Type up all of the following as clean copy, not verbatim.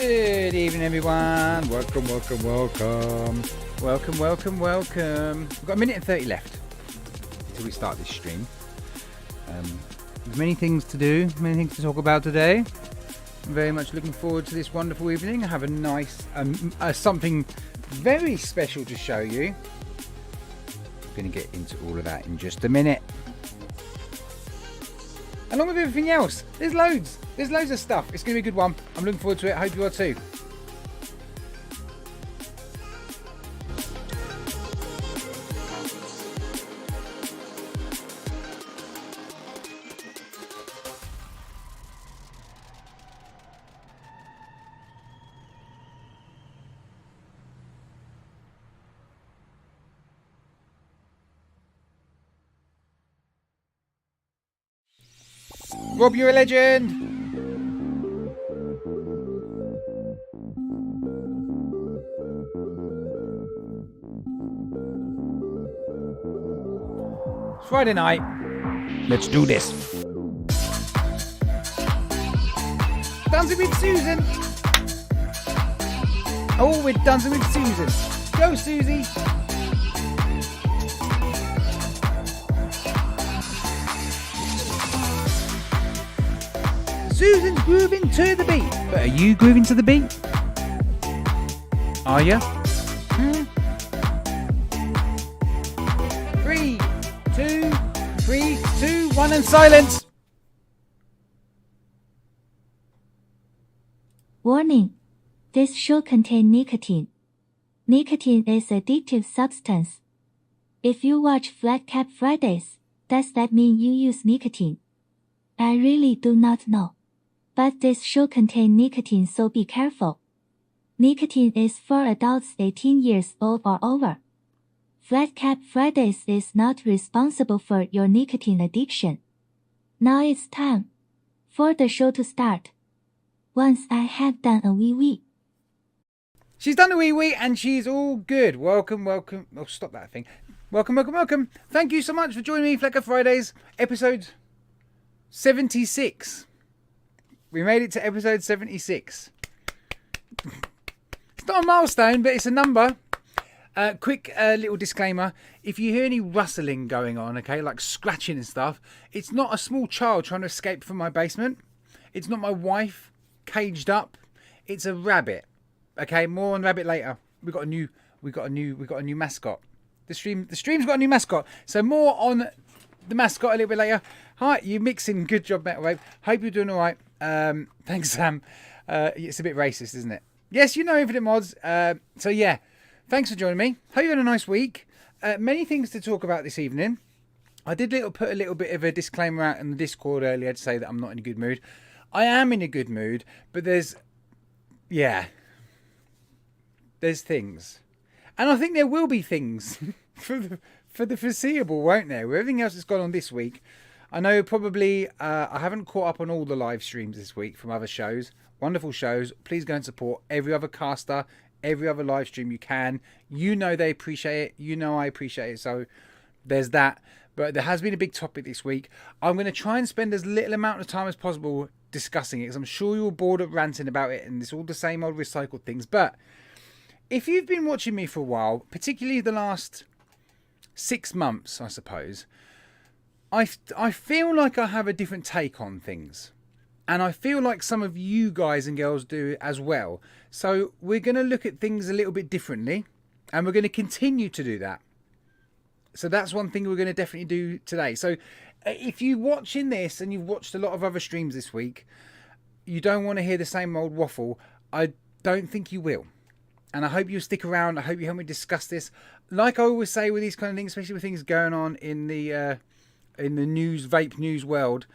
Good evening, everyone. Welcome. We've got a minute and 30 left until we start this stream. There's many things to do, many things to talk about today. I'm very much looking forward to this wonderful evening. I have a nice, something very special to show you. I'm going to get into all of that in just a minute. Along with everything else, there's loads of stuff. It's going to be a good one. I'm looking forward to it. I hope you are too. Rob, you're a legend! It's Friday night. Let's do this. Dancing with Susan! Oh, we're dancing with Susan. Go, Susie! Susan's grooving to the beat. But are you grooving to the beat? Are you? 3, 2, 1 and silence. Warning. This show contains nicotine. Nicotine is an addictive substance. If you watch FlatCap Fridays, does that mean you use nicotine? I really do not know. But this show contains nicotine, so be careful. Nicotine is for adults 18 years old or over. FlatCap Fridays is not responsible for your nicotine addiction. Now it's time for the show to start. Once I have done a wee-wee. She's done a wee-wee and she's all good. Welcome. Oh, stop that thing. Welcome. Thank you so much for joining me, FlatCap Fridays, episode 76. We made it to episode 76. It's not a milestone, but it's a number. Quick little disclaimer. If you hear any rustling going on, okay, like scratching and stuff, it's not a small child trying to escape from my basement. It's not my wife caged up. It's a rabbit. Okay, more on rabbit later. We got a new mascot. The stream's got a new mascot. So more on the mascot a little bit later. Hi, you mixing. Good job, Metal Vape. Hope you're doing all right. Thanks, Sam. It's a bit racist, isn't it? Yes, you know Infinite Mods. So yeah, thanks for joining me. Hope you had a nice week. Many things to talk about this evening. I did put a little bit of a disclaimer out in the Discord earlier to say that I'm not in a good mood. I am in a good mood, but there's things. And I think there will be things for the foreseeable, won't there? With everything else that's gone on this week. I know probably I haven't caught up on all the live streams this week from other shows. Wonderful shows. Please go and support every other caster, every other live stream you can. You know they appreciate it. You know I appreciate it. So there's that. But there has been a big topic this week. I'm going to try and spend as little amount of time as possible discussing it, because I'm sure you're bored of ranting about it and it's all the same old recycled things. But if you've been watching me for a while, particularly the last 6 months, I suppose, I feel like I have a different take on things. And I feel like some of you guys and girls do as well. So we're going to look at things a little bit differently. And we're going to continue to do that. So that's one thing we're going to definitely do today. So if you're watching this and you've watched a lot of other streams this week, you don't want to hear the same old waffle, I don't think you will. And I hope you'll stick around. I hope you help me discuss this. Like I always say with these kind of things, especially with things going on in the news, vape news world,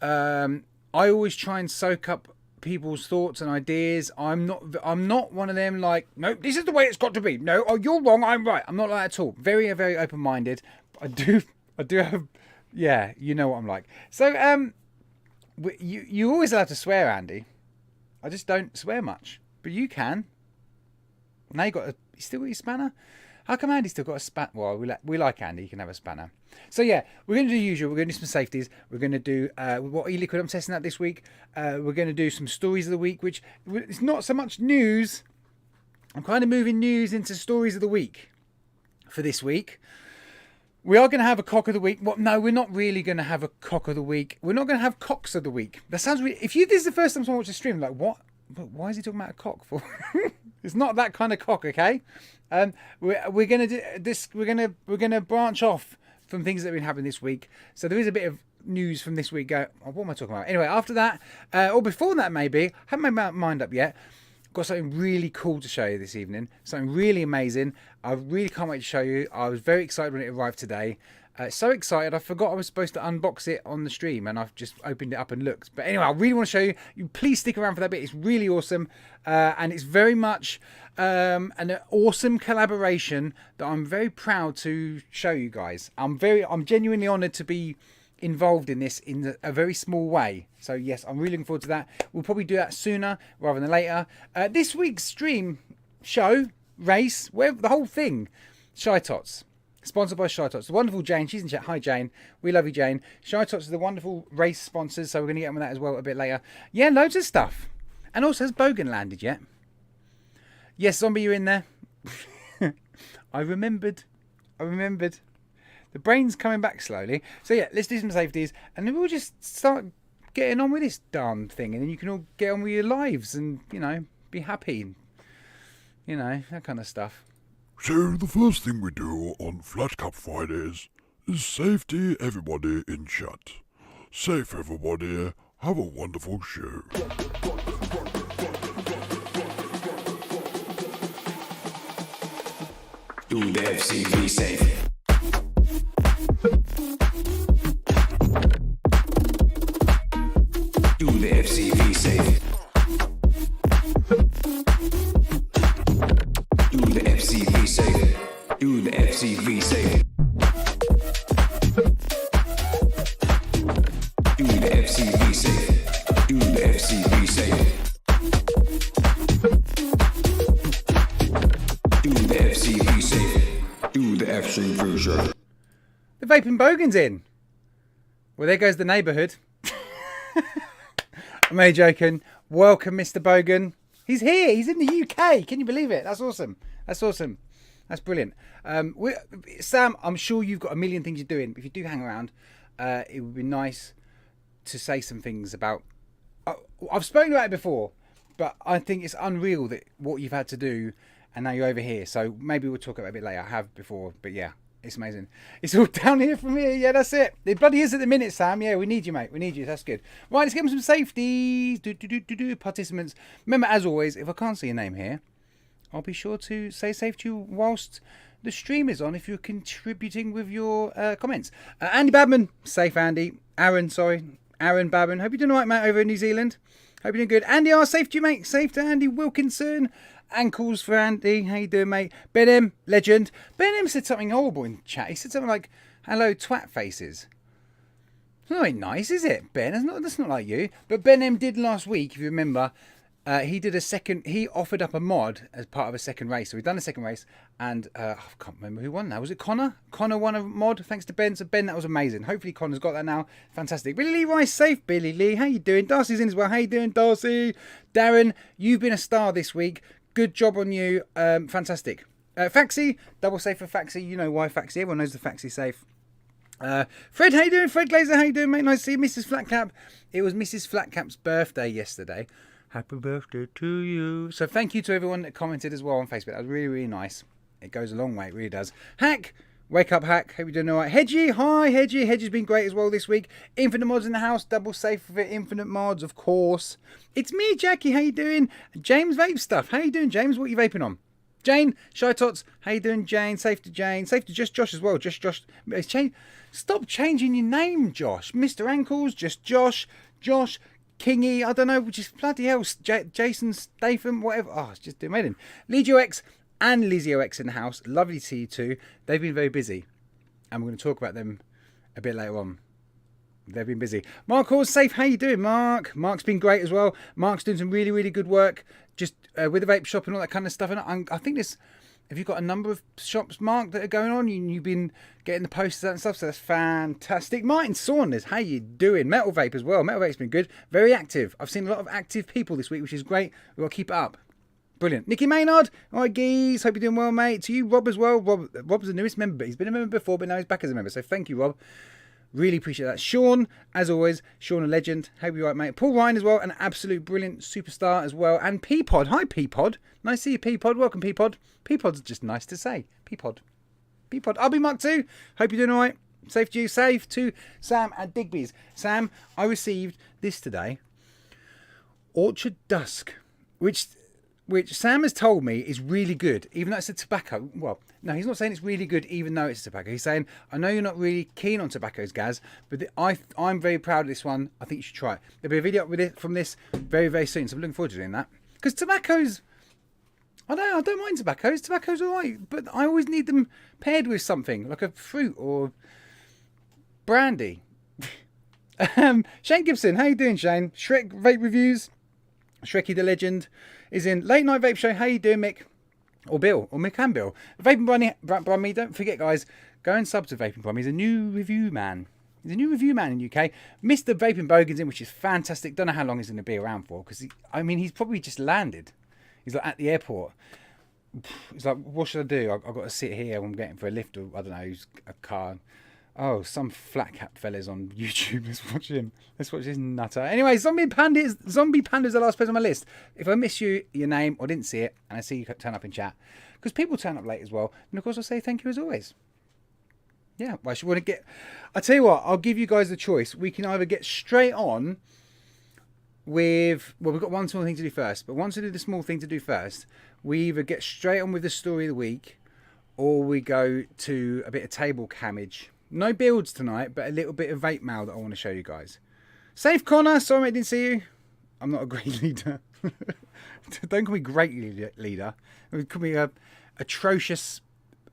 I always try and soak up people's thoughts and ideas. I'm not one of them like, no, this is the way it's got to be. No, oh, you're wrong, I'm right. I'm not like that at all. Very, very open-minded. I do have, yeah, you know what I'm like. So, you always allowed to swear, Andy. I just don't swear much, but you can. Now you still got your spanner. How come Andy's still got a spanner? Well, we like Andy. He can have a spanner. So yeah, we're going to do the usual. We're going to do some safeties. We're going to do what e-liquid I'm testing out this week. We're going to do some stories of the week, which it's not so much news. I'm kind of moving news into stories of the week for this week. We are going to have a cock of the week. Well, no, we're not really going to have a cock of the week. We're not going to have cocks of the week. That sounds really... If this is the first time someone watches a stream, like, what? Why is he talking about a cock for? It's not that kind of cock, okay? We're going to do this. We're going to branch off from things that have been happening this week. So there is a bit of news from this week. What am I talking about? Anyway, after that, or before that maybe, I haven't made my mind up yet. Got something really cool to show you this evening. Something really amazing. I really can't wait to show you. I was very excited when it arrived today. So excited, I forgot I was supposed to unbox it on the stream, and I've just opened it up and looked. But anyway, I really want to show you. You please stick around for that bit. It's really awesome, and it's very much an awesome collaboration that I'm very proud to show you guys. I'm genuinely honoured to be involved in this in a very small way. So yes, I'm really looking forward to that. We'll probably do that sooner rather than later. This week's stream, show, race, the whole thing, Shytots. Sponsored by Shytots. The wonderful Jane. She's in chat. Hi, Jane. We love you, Jane. Shytots are the wonderful race sponsors, so we're going to get on with that as well a bit later. Yeah, loads of stuff. And also, has Bogan landed yet? Yes, Zombie, you're in there. I remembered. The brain's coming back slowly. So yeah, let's do some safeties, and then we'll just start getting on with this darn thing, and then you can all get on with your lives and, you know, be happy. You know, that kind of stuff. So the first thing we do on FlatCap Fridays is safety everybody in chat. Safe everybody, have a wonderful show. Do the FCV safe. Do the FCV safe. Do the FCV safe. Do the FCV safe. Do the FCV safe. Do the FCV safe. Do the FCV safe. Do the FCV safe. The Vaping Bogan's in. Well, there goes the neighbourhood. I'm only joking. Welcome, Mr. Bogan. He's here. He's in the UK. Can you believe it? That's awesome. That's awesome. That's brilliant. Sam, I'm sure you've got a million things you're doing. If you do hang around, it would be nice to say some things about... I've spoken about it before, but I think it's unreal that what you've had to do, and now you're over here. So maybe we'll talk about it a bit later. I have before, but yeah. It's amazing. It's all down here from here. Yeah, that's it. It bloody is at the minute, Sam. Yeah, we need you, mate. We need you. That's good. Right, let's give them some safeties. Participants. Remember, as always, if I can't see your name here, I'll be sure to say safe to you whilst the stream is on if you're contributing with your comments. Andy Babman. Safe, Andy. Aaron Babman. Hope you're doing all right, mate, over in New Zealand. Hope you're doing good. Andy R. Safe to you, mate. Safe to Andy Wilkinson. Ankles for Andy. How you doing, mate? Ben M, legend. Ben M said something horrible in chat. He said something like, hello, twat faces. It's not very nice, is it, Ben? That's not like you. But Ben M did last week, if you remember. He offered up a mod as part of a second race. So we've done a second race, and I can't remember who won now. Was it Connor? Connor won a mod thanks to Ben. So Ben, that was amazing. Hopefully Connor's got that now. Fantastic. Billy Lee Rice, safe. Billy Lee, how you doing? Darcy's in as well. How you doing, Darcy? Darren, you've been a star this week. Good job on you. Fantastic. Faxi, double safe for Faxi. You know why Faxi. Everyone knows the Faxi safe. Fred, how you doing? Fred Glazer, how you doing, mate? Nice to see you. Mrs. FlatCap. It was Mrs. FlatCap's birthday yesterday. Happy birthday to you. So thank you to everyone that commented as well on Facebook. That was really, really nice. It goes a long way. It really does. Hack. Wake up, Hack. Hope you're doing all right. Hedgie. Hi, Hedgie. Hedgie's been great as well this week. Infinite Mods in the house. Double safe for Infinite Mods, of course. It's me, Jackie. How you doing? James Vape Stuff. How you doing, James? What are you vaping on? Jane. Shytots. How you doing, Jane? Safe to Jane. Safe to Just Josh as well. Just Josh. Stop changing your name, Josh. Mr. Ankles. Just Josh. Josh. Kingy. I don't know. Just bloody hell. Jason Statham. Whatever. Oh, it's just amazing. Legio-X. And Legio-X in the house. Lovely to see you too. They've been very busy. And we're going to talk about them a bit later on. They've been busy. Mark Hall's safe. How you doing, Mark? Mark's been great as well. Mark's doing some really, really good work. Just with the vape shop and all that kind of stuff. And I think Have you got a number of shops, Mark, that are going on? You've been getting the posters out and stuff, so that's fantastic. Martin Saunders, how you doing? Metal Vape as well. Metal Vape's been good. Very active. I've seen a lot of active people this week, which is great. We've got to keep it up. Brilliant. Nicky Maynard. All right, geez. Hope you're doing well, mate. To you, Rob, as well. Rob's the newest member. He's been a member before, but now he's back as a member. So thank you, Rob. Really appreciate that. Sean, as always. Sean, a legend. Hope you're right, mate. Paul Ryan as well. An absolute brilliant superstar as well. And Peapod. Hi, Peapod. Nice to see you, Peapod. Welcome, Peapod. Peapod's just nice to say. Peapod. Peapod. I'll be Mark too. Hope you're doing all right. Safe to you. Safe to Sam at Digbys. Sam, I received this today. Orchard Dusk, which Sam has told me is really good, even though it's a tobacco. Well, no, he's not saying it's really good, even though it's a tobacco. He's saying, I know you're not really keen on tobaccos, Gaz, but I'm very proud of this one. I think you should try it. There'll be a video up with it from this very, very soon, so I'm looking forward to doing that. Because tobaccos, I don't mind tobaccos. Tobaccos are alright, but I always need them paired with something, like a fruit or brandy. Shane Gibson, how you doing, Shane? Shrek Vape Reviews. Shrekky the Legend is in Late Night Vape Show. How you doing, Mick? Or Bill. Or Mick and Bill. Vaping Brummy, don't forget, guys, go and sub to Vaping Brummy. He's a new review man. He's a new review man in the UK. Mr. Vaping Bogan's in, which is fantastic. Don't know how long he's going to be around for, because he's probably just landed. He's like at the airport. He's like, what should I do? I've got to sit here. I'm getting for a lift, or I don't know, a car. Oh, some FlatCap fellas on YouTube. Let's watch him. Let's watch this nutter. Anyway, Zombie Panda's the last person on my list. If I miss your name or didn't see it, and I see you turn up in chat, because people turn up late as well, and of course I'll say thank you as always. Yeah, well, I tell you what, I'll give you guys the choice. We can either get straight on with, well, we've got one small thing to do first, but once we do the small thing to do first, we either get straight on with the story of the week, or we go to a bit of table cammage. No builds tonight, but a little bit of vape mail that I want to show you guys. Safe Connor, sorry I didn't see you. I'm not a great leader. Don't call me great leader. Call me a atrocious,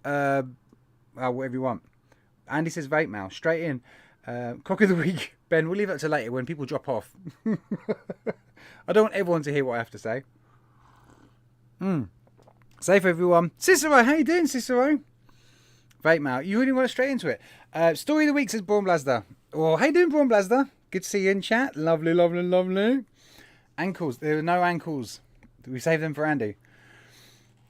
whatever you want. Andy says vape mail, straight in. Cock of the week. Ben, we'll leave that to later when people drop off. I don't want everyone to hear what I have to say. Safe everyone. Cicero, how you doing, Cicero? Vape mail. You really want to straight into it. Story of the week says Braun Blasder. Oh, how you doing, Braun Blasder? Good to see you in chat. Lovely, lovely, lovely. Ankles. There are no ankles. We saved them for Andy.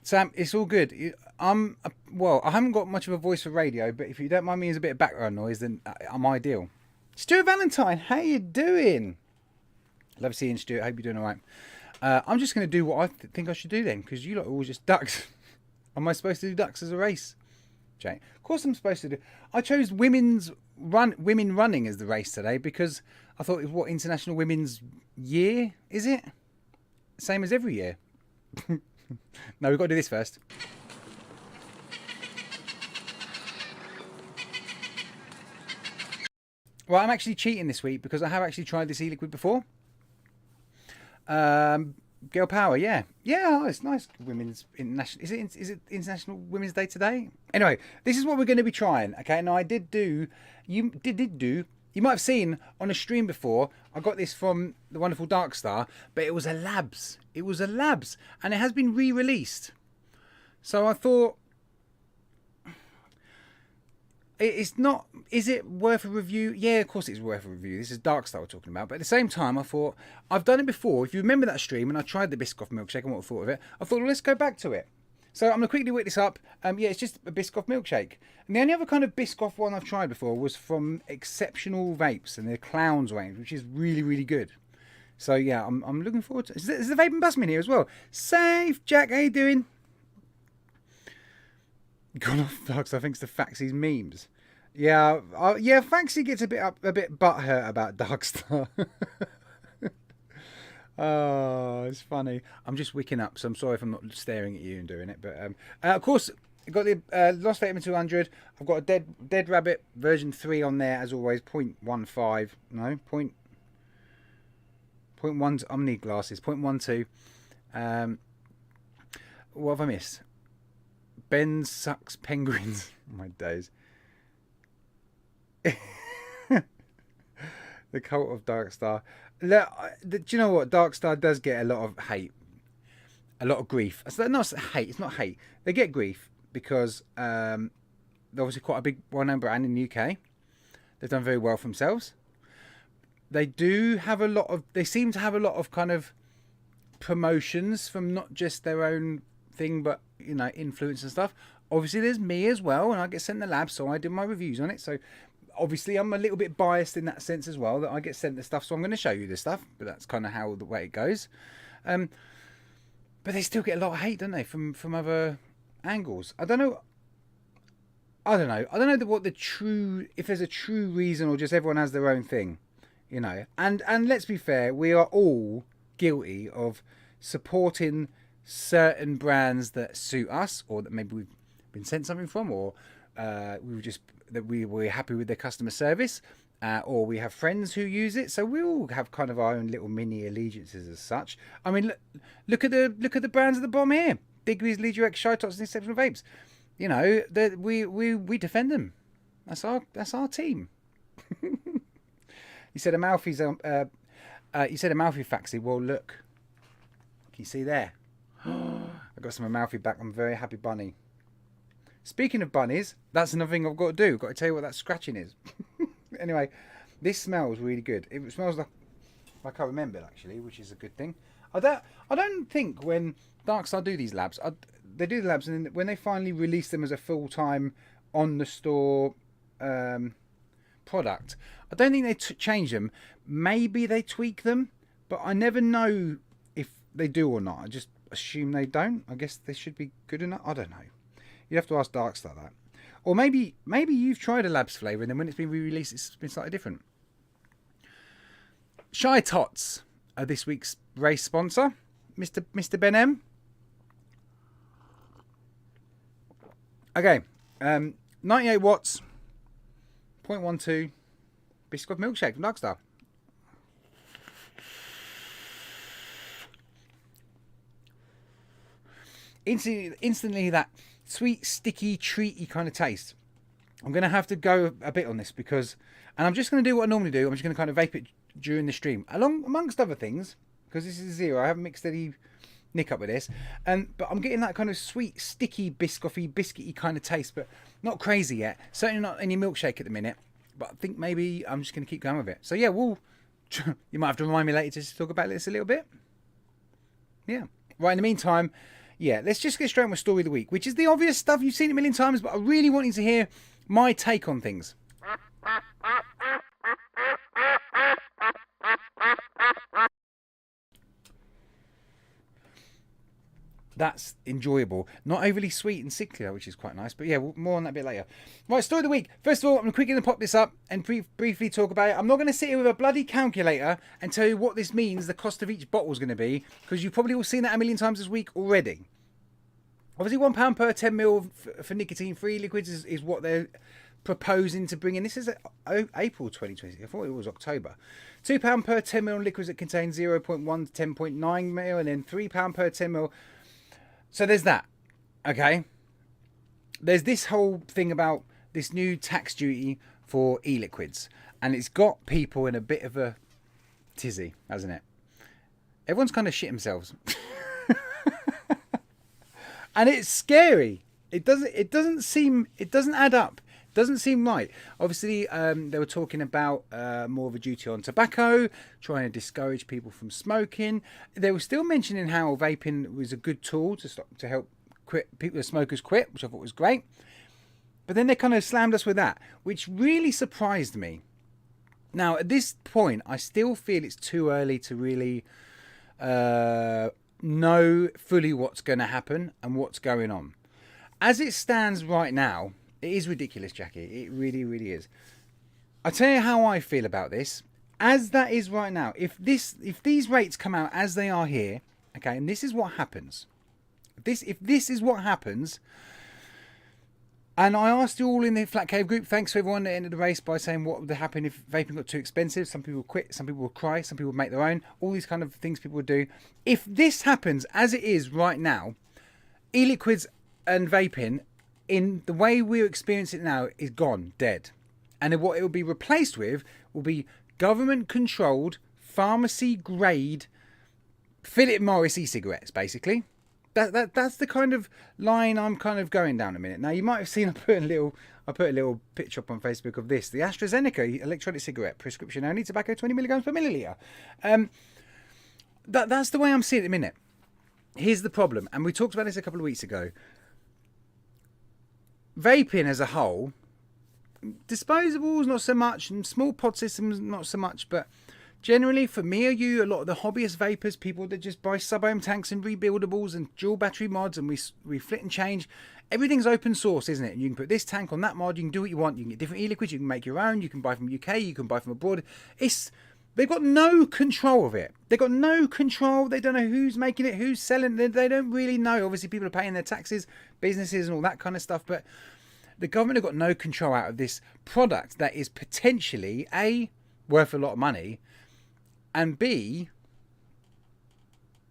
Sam, it's all good. Well, I haven't got much of a voice for radio, but if you don't mind me as a bit of background noise, then I'm ideal. Stuart Valentine, how you doing? Love seeing Stuart. Hope you're doing all right. I'm just going to do what I think I should do then, because you lot are all just ducks. Am I supposed to do ducks as a race? Jay. Of course I'm supposed to do. I chose women running as the race today because I thought it was what International Women's Year, is it? Same as every year. No, we've got to do this first. Well, I'm actually cheating this week because I have actually tried this e-liquid before. Girl power, yeah. Oh, it's nice. Women's international. Is it International Women's Day today? Anyway, this is what we're going to be trying. Okay, now I did do. You might have seen on a stream before. I got this from the wonderful Darkstar, but it was a labs. And it has been re-released. So I thought, it's not. Is it worth a review? Yeah, of course it's worth a review. This is Darkstar we're talking about. But at the same time, I thought, I've done it before. If you remember that stream, and I tried the Biscoff milkshake and what I thought of it, I thought, well, let's go back to it. So I'm going to quickly whip this up. Yeah, it's just a Biscoff milkshake. And the only other kind of Biscoff one I've tried before was from Exceptional Vapes and their Clowns range, which is really, really good. So yeah, I'm looking forward to it. Is the Vape and Busman here as well? Safe, Jack, how you doing? Gone off Darkstar, I think it's the Faxy's memes. Yeah, Faxy gets a bit butthurt about Darkstar. Oh, it's funny. I'm just wicking up, so I'm sorry if I'm not staring at you and doing it. But of course, I've got the Lost Vape 200. I've got a Dead Rabbit version 3 on there as always. 0.15. No, 0.1. I'm gonna need glasses. 0.12. What have I missed? Ben sucks penguins. Oh, my days. The cult of Darkstar. Do you know what? Darkstar does get a lot of hate. a lot of grief. No, it's hate. It's not hate. They get grief because they're obviously quite a big well-known brand in the UK. They've done very well for themselves. They do have a lot of... They seem to have a lot of kind of promotions from not just their own thing, but, you know, influence and stuff. Obviously, there's me as well, and I get sent the lab, so I do my reviews on it. So, obviously, I'm a little bit biased in that sense as well, that I get sent the stuff, so I'm going to show you this stuff. But that's kind of how the way it goes. But they still get a lot of hate, don't they, from other angles. I don't know what the true... If there's a true reason or just everyone has their own thing, you know. And let's be fair, we are all guilty of supporting certain brands that suit us, or that maybe we've been sent something from, or we were happy with their customer service, or we have friends who use it. So we all have kind of our own little mini allegiances as such. I mean, look at the brands at the bottom here: Digbys, Legio-X, Shytots, and Exceptional Vapes. You know, we defend them. That's our team. You said a Malfi's Faxi. Well, look, can you see there? I got some Amalfi back. I'm a very happy bunny. Speaking of bunnies, that's another thing I've got to do. I've got to tell you what that scratching is. Anyway, this smells really good. It smells like I remembered, actually, which is a good thing. I don't think when Darkstar do these labs, they do the labs, and then when they finally release them as a full-time on the store product, I don't think they change them. Maybe they tweak them, but I never know if they do or not. I just assume they don't. I guess they should be good enough. I don't know. You'd have to ask Darkstar that. Or maybe you've tried a labs flavour and then when it's been re-released it's been slightly different. Shytots are this week's race sponsor. Mr. Ben M. Okay. 98 watts. 0.12. Biscoff milkshake from Darkstar. Instantly that sweet, sticky, treaty kind of taste. I'm going to have to go a bit on this because... And I'm just going to do what I normally do. I'm just going to kind of vape it during the stream. Amongst other things, because this is zero. I haven't mixed any nick up with this. But I'm getting that kind of sweet, sticky, biscoffy, biscuity kind of taste. But not crazy yet. Certainly not any milkshake at the minute. But I think maybe I'm just going to keep going with it. So yeah, you might have to remind me later to talk about this a little bit. Yeah. Right, in the meantime... Yeah, let's just get straight on with Story of the Week, which is the obvious stuff. You've seen it a million times, but I really want you to hear my take on things. That's enjoyable. Not overly sweet and sickly, which is quite nice. But yeah, more on that a bit later. Right, Story of the Week. First of all, I'm quickly going to pop this up and briefly talk about it. I'm not going to sit here with a bloody calculator and tell you what this means, the cost of each bottle is going to be, because you've probably all seen that a million times this week already. Obviously, £1 per 10ml for nicotine-free liquids is what they're proposing to bring in. This is April 2020. I thought it was October. £2 per 10ml liquids that contain 0.1 to 10.9ml, and then £3 per 10ml. So there's that, okay? There's this whole thing about this new tax duty for e-liquids. And it's got people in a bit of a tizzy, hasn't it? Everyone's kind of shit themselves. And it's scary. It doesn't add up. It doesn't seem right. Obviously, they were talking about more of a duty on tobacco, trying to discourage people from smoking. They were still mentioning how vaping was a good tool to help smokers quit, which I thought was great. But then they kind of slammed us with that, which really surprised me. Now, at this point, I still feel it's too early to really know fully what's going to happen and what's going on. As it stands right now, it is ridiculous, Jackie. It really, really is. I tell you how I feel about this. As that is right now, if these rates come out as they are here, okay, and this is what happens. If this is what happens, and I asked you all in the FlatCap group, thanks to everyone that ended the race by saying what would happen if vaping got too expensive. Some people would quit, some people would cry, some people would make their own. All these kind of things people would do. If this happens as it is right now, e-liquids and vaping, in the way we experience it now, is gone, dead. And then what it will be replaced with will be government-controlled, pharmacy-grade Philip Morris e-cigarettes, basically. That's the kind of line I'm kind of going down a minute. Now you might have seen I put a little picture up on Facebook of this, the AstraZeneca electronic cigarette, prescription only, tobacco 20 milligrams per milliliter. That's the way I'm seeing it at the minute. Here's the problem, and we talked about this a couple of weeks ago. Vaping as a whole, disposables not so much, and small pod systems not so much, but generally, for me or you, a lot of the hobbyist vapors, people that just buy sub-ohm tanks and rebuildables and dual battery mods, and we flit and change. Everything's open source, isn't it? You can put this tank on that mod, you can do what you want. You can get different e-liquids, you can make your own, you can buy from UK, you can buy from abroad. They've got no control of it. They've got no control. They don't know who's making it, who's selling it. They don't really know. Obviously, people are paying their taxes, businesses and all that kind of stuff, but the government have got no control out of this product that is potentially, A, worth a lot of money, and B,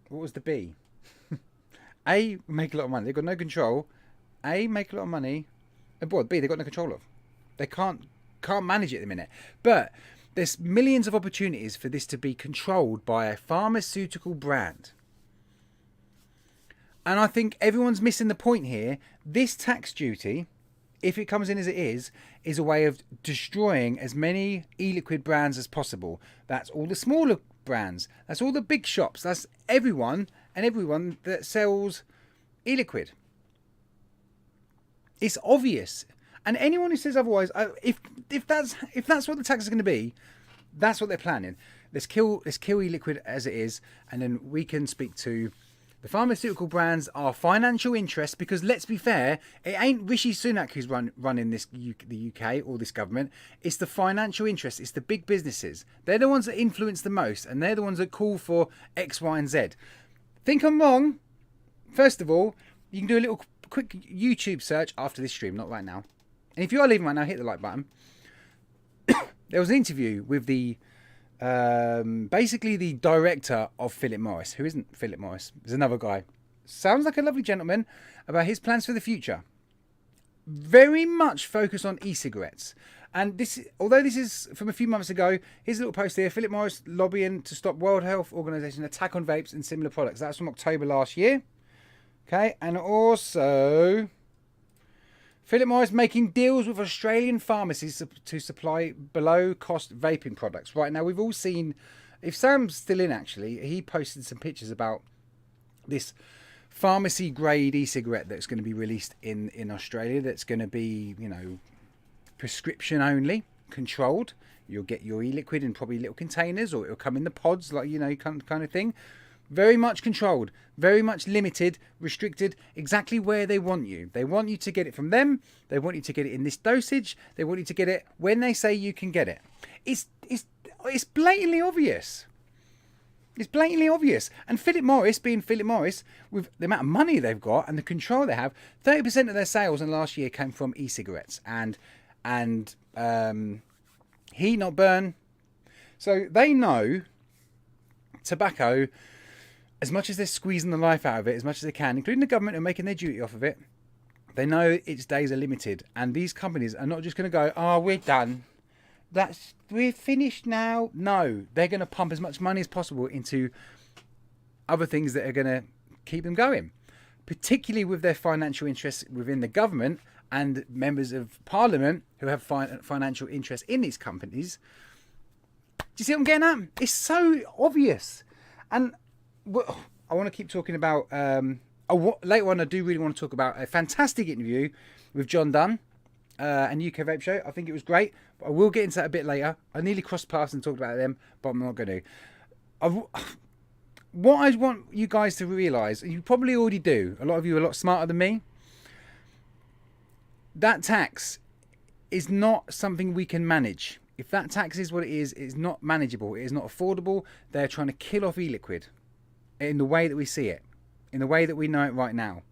what was the B? A, make a lot of money. They've got no control. A, make a lot of money. And what? B, they've got no control of. They can't manage it at the minute. But there's millions of opportunities for this to be controlled by a pharmaceutical brand. And I think everyone's missing the point here. This tax duty, if it comes in as it is a way of destroying as many e-liquid brands as possible. That's all the smaller brands. That's all the big shops. That's everyone that sells e-liquid. It's obvious. And anyone who says otherwise, if that's what the tax is going to be, that's what they're planning. Let's kill e-liquid as it is, and then we can speak to the pharmaceutical brands, are financial interests, because let's be fair, it ain't Rishi Sunak who's running the UK or this government. It's the financial interests. It's the big businesses. They're the ones that influence the most, and they're the ones that call for X, Y, and Z. Think I'm wrong? First of all, you can do a little quick YouTube search after this stream, not right now. And if you are leaving right now, hit the like button. There was an interview with the basically the director of Philip Morris, who isn't Philip Morris, is another guy. Sounds like a lovely gentleman, about his plans for the future. Very much focused on e-cigarettes. And this, although this is from a few months ago, here's a little post here. Philip Morris lobbying to stop World Health Organization attack on vapes and similar products. That's from October last year. Okay, and also Philip Morris making deals with Australian pharmacies to supply below-cost vaping products. Right, now we've all seen, if Sam's still in actually, he posted some pictures about this pharmacy-grade e-cigarette that's going to be released in Australia, that's going to be, you know, prescription only, controlled. You'll get your e-liquid in probably little containers, or it'll come in the pods, like, you know, kind of thing. Very much controlled, very much limited, restricted, exactly where they want you. They want you to get it from them. They want you to get it in this dosage. They want you to get it when they say you can get it. It's blatantly obvious. It's blatantly obvious. And Philip Morris, being Philip Morris, with the amount of money they've got and the control they have, 30% of their sales in last year came from e-cigarettes and heat not burn. So they know tobacco, as much as they're squeezing the life out of it, as much as they can, including the government, are making their duty off of it, they know its days are limited. And these companies are not just going to go, oh, we're done. We're finished now. No, they're going to pump as much money as possible into other things that are going to keep them going, particularly with their financial interests within the government and members of parliament who have financial interests in these companies. Do you see what I'm getting at? It's so obvious. And I want to keep talking about later on. I do really want to talk about a fantastic interview with John Dunn and UK Vape Show. I think it was great, but I will get into that a bit later. I nearly crossed paths and talked about them, but I'm not going to. What I want you guys to realise, and you probably already do, a lot of you are a lot smarter than me, that tax is not something we can manage. If that tax is what it is not manageable. It is not affordable. They're trying to kill off e-liquid in the way that we see it, in the way that we know it right now.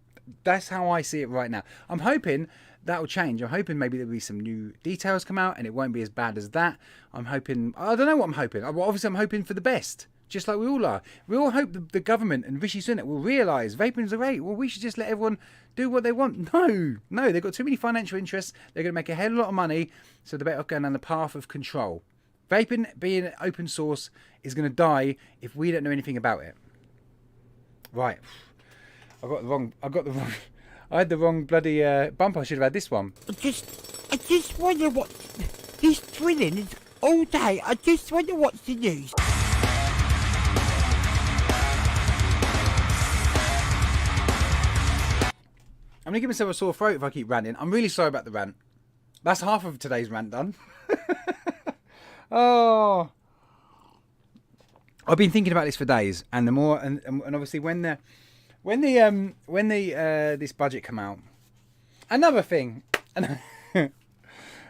That's how I see it right now. I'm hoping that will change. I'm hoping maybe there'll be some new details come out and it won't be as bad as that. I'm hoping, I don't know what I'm hoping. Obviously, I'm hoping for the best, just like we all are. We all hope the government and Rishi Sunak will realise vaping's great. Well, we should just let everyone do what they want. No, they've got too many financial interests. They're going to make a hell of a lot of money, so they're better off going down the path of control. Vaping being open source is going to die if we don't know anything about it. Right. I had the wrong bloody bumper. I should have had this one. I just wonder what this drilling is all day. I just wonder what's the news. I'm gonna give myself a sore throat if I keep ranting. I'm really sorry about the rant. That's half of today's rant done. Oh, I've been thinking about this for days, and the more and obviously when this budget come out, another thing,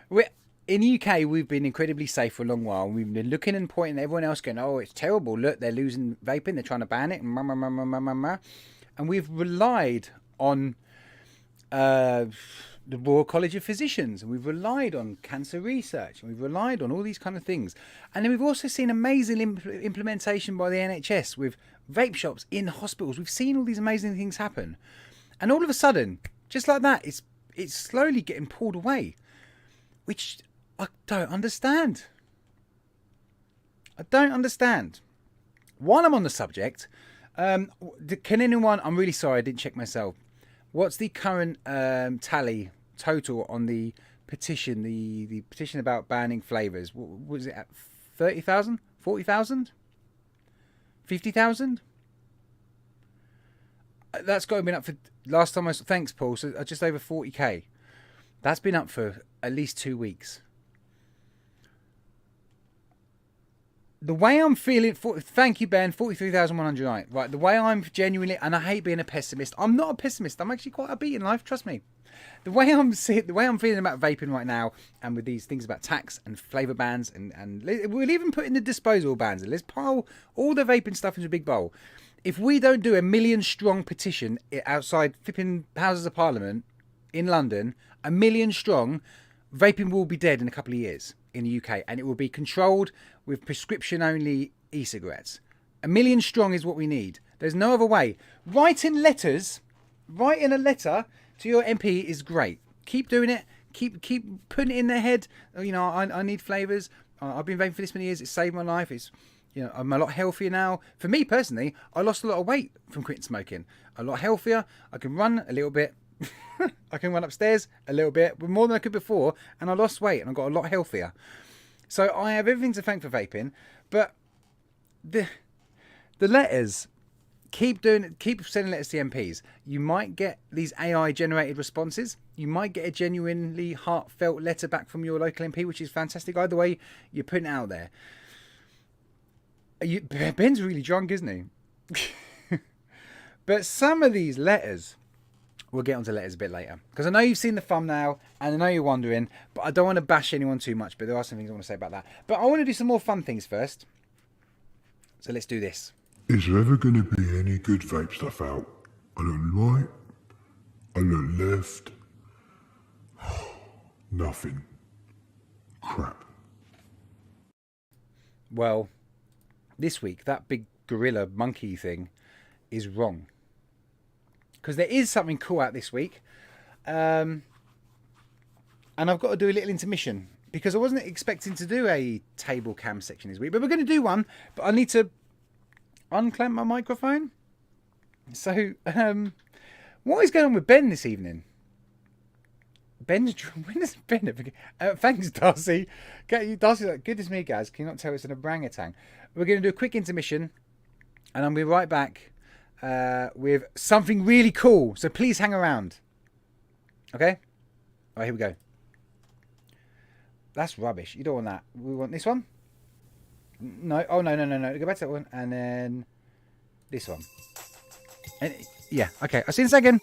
we in the UK we've been incredibly safe for a long while. We've been looking and pointing at everyone else, going, "Oh, it's terrible! Look, they're losing vaping. They're trying to ban it." And we've relied on the Royal College of Physicians, and we've relied on cancer research, and we've relied on all these kind of things. And then we've also seen amazing implementation by the NHS with vape shops in hospitals. We've seen all these amazing things happen, and all of a sudden, just like that, it's slowly getting pulled away, which I don't understand. I don't understand. While I'm on the subject, can anyone? I'm really sorry, I didn't check myself. What's the current tally total on the petition? The petition about banning flavours. What was it at? 30,000? 40,000? 50,000? That's got to be up for last time I saw. Thanks, Paul. So just over 40k. That's been up for at least 2 weeks. The way I'm feeling, thank you, Ben, 43,109. Right, the way I'm genuinely, and I hate being a pessimist. I'm not a pessimist. I'm actually quite upbeat in life. Trust me. The way I'm feeling about vaping right now, and with these things about tax and flavour bans, and we'll even put in the disposable bans. Let's pile all the vaping stuff into a big bowl. If we don't do a 1 million strong petition outside flipping Houses of Parliament in London, 1 million strong, vaping will be dead in a couple of years in the UK, and it will be controlled with prescription-only e-cigarettes. 1 million strong is what we need. There's no other way. Writing a letter to your MP is great. Keep doing it. Keep putting it in their head. You know, I need flavours. I've been vaping for this many years. It's saved my life. It's, you know, I'm a lot healthier now. For me personally, I lost a lot of weight from quitting smoking. A lot healthier. I can run a little bit. I can run upstairs a little bit, but more than I could before, and I lost weight and I got a lot healthier. So I have everything to thank for vaping, but the letters, keep sending letters to MPs. You might get these AI generated responses. You might get a genuinely heartfelt letter back from your local MP, which is fantastic. Either way, you're putting it out there. Ben's really drunk, isn't he? But some of these letters, we'll get onto letters a bit later, because I know you've seen the thumbnail and I know you're wondering, but I don't want to bash anyone too much, but there are some things I want to say about that. But I want to do some more fun things first. So let's do this. Is there ever going to be any good vape stuff out? I look right, I look left. Nothing. Crap. Well, this week, that big gorilla monkey thing is wrong. Because there is something cool out this week. And I've got to do a little intermission, because I wasn't expecting to do a table cam section this week, but we're going to do one. But I need to unclamp my microphone. So, what is going on with Ben this evening? When does Ben ever thanks, Darcy. Darcy's like, goodness me, guys, can you not tell it's an orangutan? We're going to do a quick intermission, and I'll be right back with something really cool. So please hang around. Okay? All right, here we go. That's rubbish. You don't want that. We want this one? No. Oh, no. Go back to that one. And then this one. And yeah, okay. I'll see you in a second.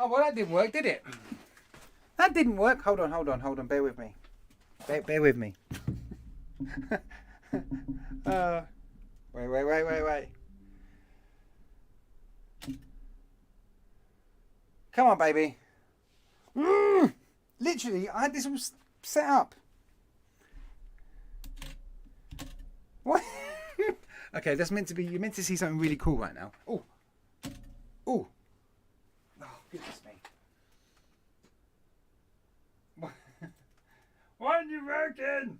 Oh, well, that didn't work, did it? That didn't work. Hold on. Bear with me. Bear with me. Wait. Come on, baby. Literally, I had this all set up. What? Okay, that's meant to be. You're meant to see something really cool right now. Oh, goodness me. Why aren't you working?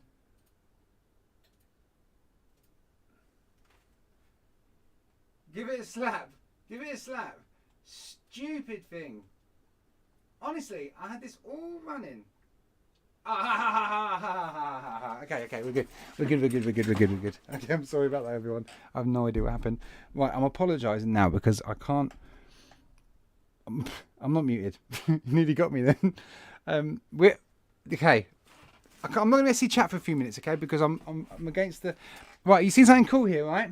Give it a slap. Stupid thing. Honestly, I had this all running. Okay, we're good. Okay, I'm sorry about that, everyone. I have no idea what happened. Right, I'm apologising now because I can't. I'm not muted. You nearly got me then. We're okay. I'm not going to see chat for a few minutes, okay? Because I'm against the. Right, you see something cool here, right?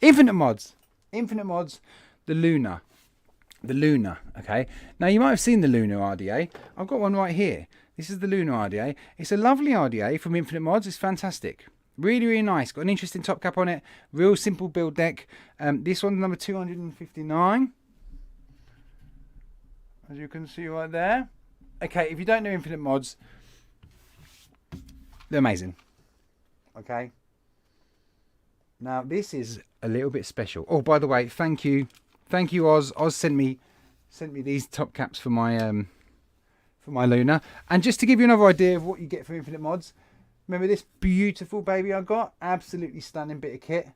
Infinite mods, the Luna, okay? Now, you might have seen the Luna RDA. I've got one right here. This is the Luna RDA. It's a lovely RDA from Infinite Mods. It's fantastic. Really, really nice. Got an interesting top cap on it. Real simple build deck. This one's number 259. As you can see right there. Okay, if you don't know Infinite Mods, they're amazing. Okay. Now, this is a little bit special. Oh, by the way, thank you, Oz. Oz sent me these top caps for my Luna. And just to give you another idea of what you get from Infinite Mods, remember this beautiful baby I got? Absolutely stunning bit of kit.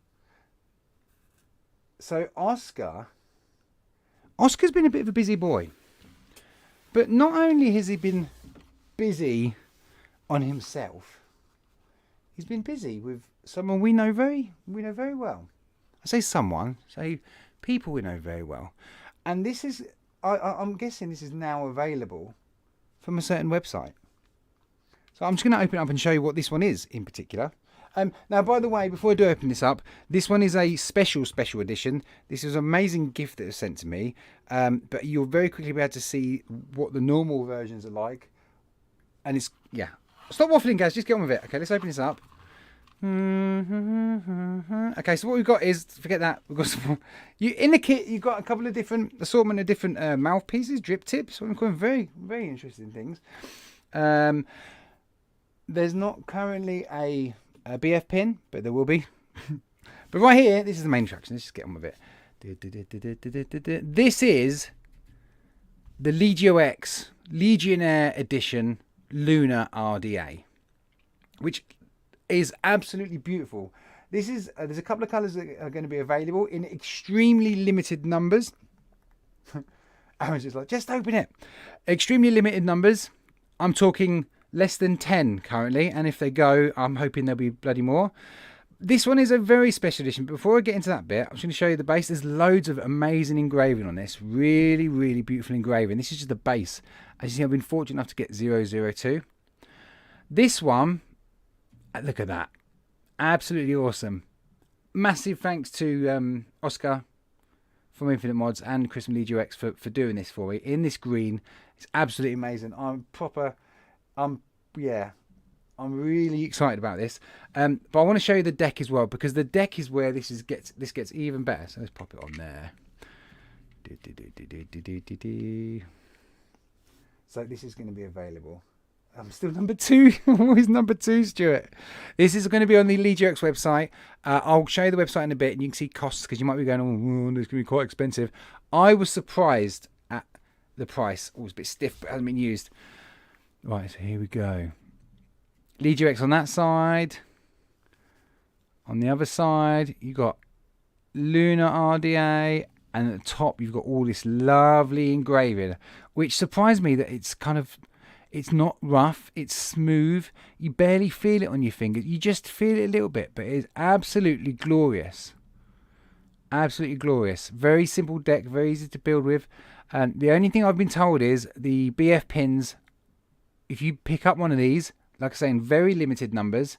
So Oscar's been a bit of a busy boy, but not only has he been busy on himself, he's been busy with someone we know very well. I say someone, say people we know very well. And this is, I'm guessing this is now available from a certain website. So I'm just going to open it up and show you what this one is in particular. Now, by the way, before I do open this up, this one is a special edition. This is an amazing gift that was sent to me. But you'll very quickly be able to see what the normal versions are like. And it's, yeah. Stop waffling, guys. Just get on with it. Okay, let's open this up. Okay, so what we've got is, forget that, we've got some, in the kit you've got a couple of different assortment of different mouthpieces, drip tips, what I'm calling very interesting things. There's not currently a BF pin, but there will be. But right here, this is the main attraction. Let's just get on with it. This is the Legio-X Legionnaire Edition Luna RDA, which is absolutely beautiful. This is there's a couple of colours that are going to be available in extremely limited numbers. I was just like, just open it. Extremely limited numbers. I'm talking less than 10 currently, and if they go, I'm hoping there'll be bloody more. This one is a very special edition. Before I get into that bit, I'm just going to show you the base. There's loads of amazing engraving on this. Really, really beautiful engraving. This is just the base. As you see, I've been fortunate enough to get 002. This one, look at that. Absolutely awesome. Massive thanks to Oscar from Infinite Mods and Chris from Legio-X for doing this for me. In this green, it's absolutely amazing. I'm really excited about this. But I want to show you the deck as well, because the deck is where this gets even better. So let's pop it on there. So this is going to be available. I'm still number 2. I'm always number 2, Stuart. This is going to be on the Legio-X website. I'll show you the website in a bit, and you can see costs, because you might be going, oh, it's going to be quite expensive. I was surprised at the price. Oh, it's a bit stiff, but it hasn't been used. Right, so here we go. Legio-X on that side. On the other side, you got Luna RDA, and at the top you've got all this lovely engraving, which surprised me that it's not rough, it's smooth. You barely feel it on your fingers. You just feel it a little bit, but it is absolutely glorious. Absolutely glorious. Very simple deck, very easy to build with. And the only thing I've been told is the BF pins, if you pick up one of these, like I say, in very limited numbers,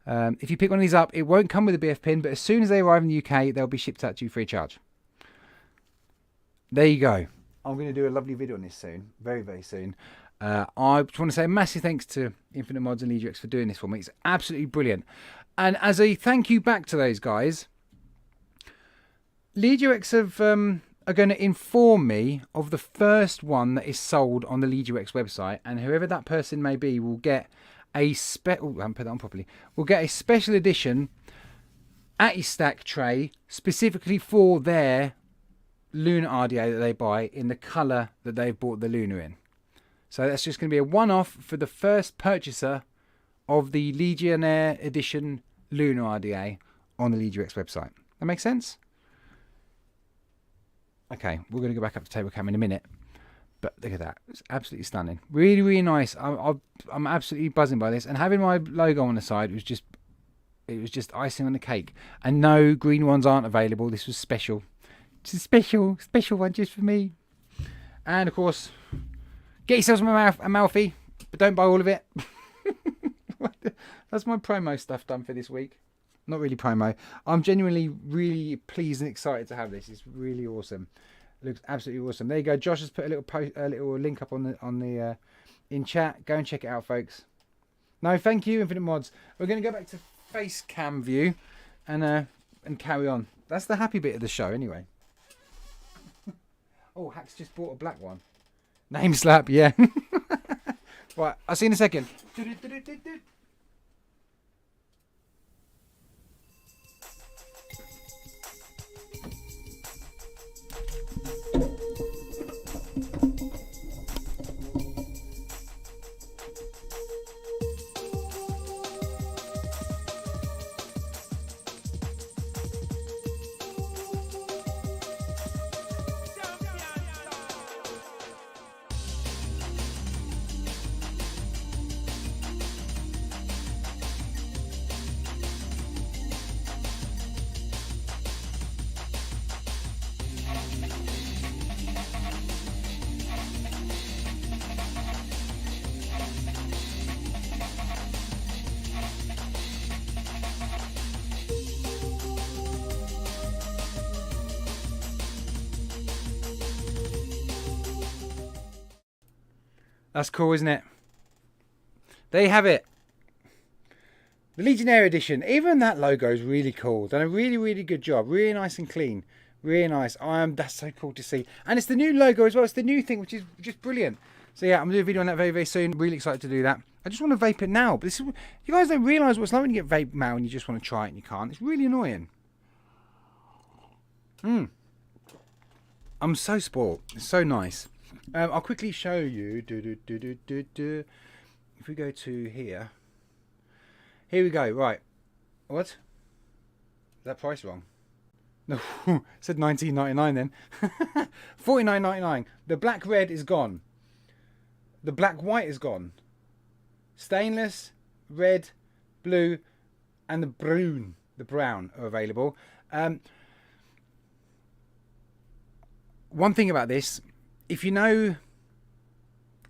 if you pick one of these up, it won't come with a BF pin, but as soon as they arrive in the UK, they'll be shipped out to you free of charge. There you go. I'm going to do a lovely video on this soon, very, very soon. I just want to say a massive thanks to Infinite Mods and Legio-X for doing this for me. It's absolutely brilliant. And as a thank you back to those guys, Legio-X are going to inform me of the first one that is sold on the Legio-X website, and whoever that person may be will get a special. I haven't put that on properly. Will get a special edition Stack tray specifically for their Lunar RDA that they buy in the colour that they've bought the Lunar in. So that's just going to be a one-off for the first purchaser of the Legionnaire Edition Lunar RDA on the Legio-X website. That makes sense? Okay, we're going to go back up to table cam in a minute. But look at that. It's absolutely stunning. Really, really nice. I'm absolutely buzzing by this. And having my logo on the side was just... It was just icing on the cake. And no, green ones aren't available. This was special. It's a special one just for me. And of course... Get yourselves a Malfi, but don't buy all of it. That's my promo stuff done for this week. Not really promo. I'm genuinely really pleased and excited to have this. It's really awesome. It looks absolutely awesome. There you go. Josh has put a little link up on the in chat. Go and check it out, folks. No, thank you, Infinite Mods. We're going to go back to face cam view and carry on. That's the happy bit of the show, anyway. Oh, Hack's just bought a black one. Name slap, yeah. Right, I'll see you in a second. That's cool, isn't it? There you have it. The Legionnaire Edition. Even that logo is really cool. Done a really, really good job. Really nice and clean. Really nice. That's so cool to see. And it's the new logo as well. It's the new thing, which is just brilliant. So yeah, I'm going to do a video on that very, very soon. Really excited to do that. I just want to vape it now. But this is, you guys don't realise what it's like when you get vape mail and you just want to try it and you can't. It's really annoying. I'm so spoiled. It's so nice. I'll quickly show you. If we go to here. Here we go. Right. What? Is that price wrong? No, it said $19.99 then. $49.99. The black red is gone. The black white is gone. Stainless, red, blue, and the brown are available. One thing about this, if you know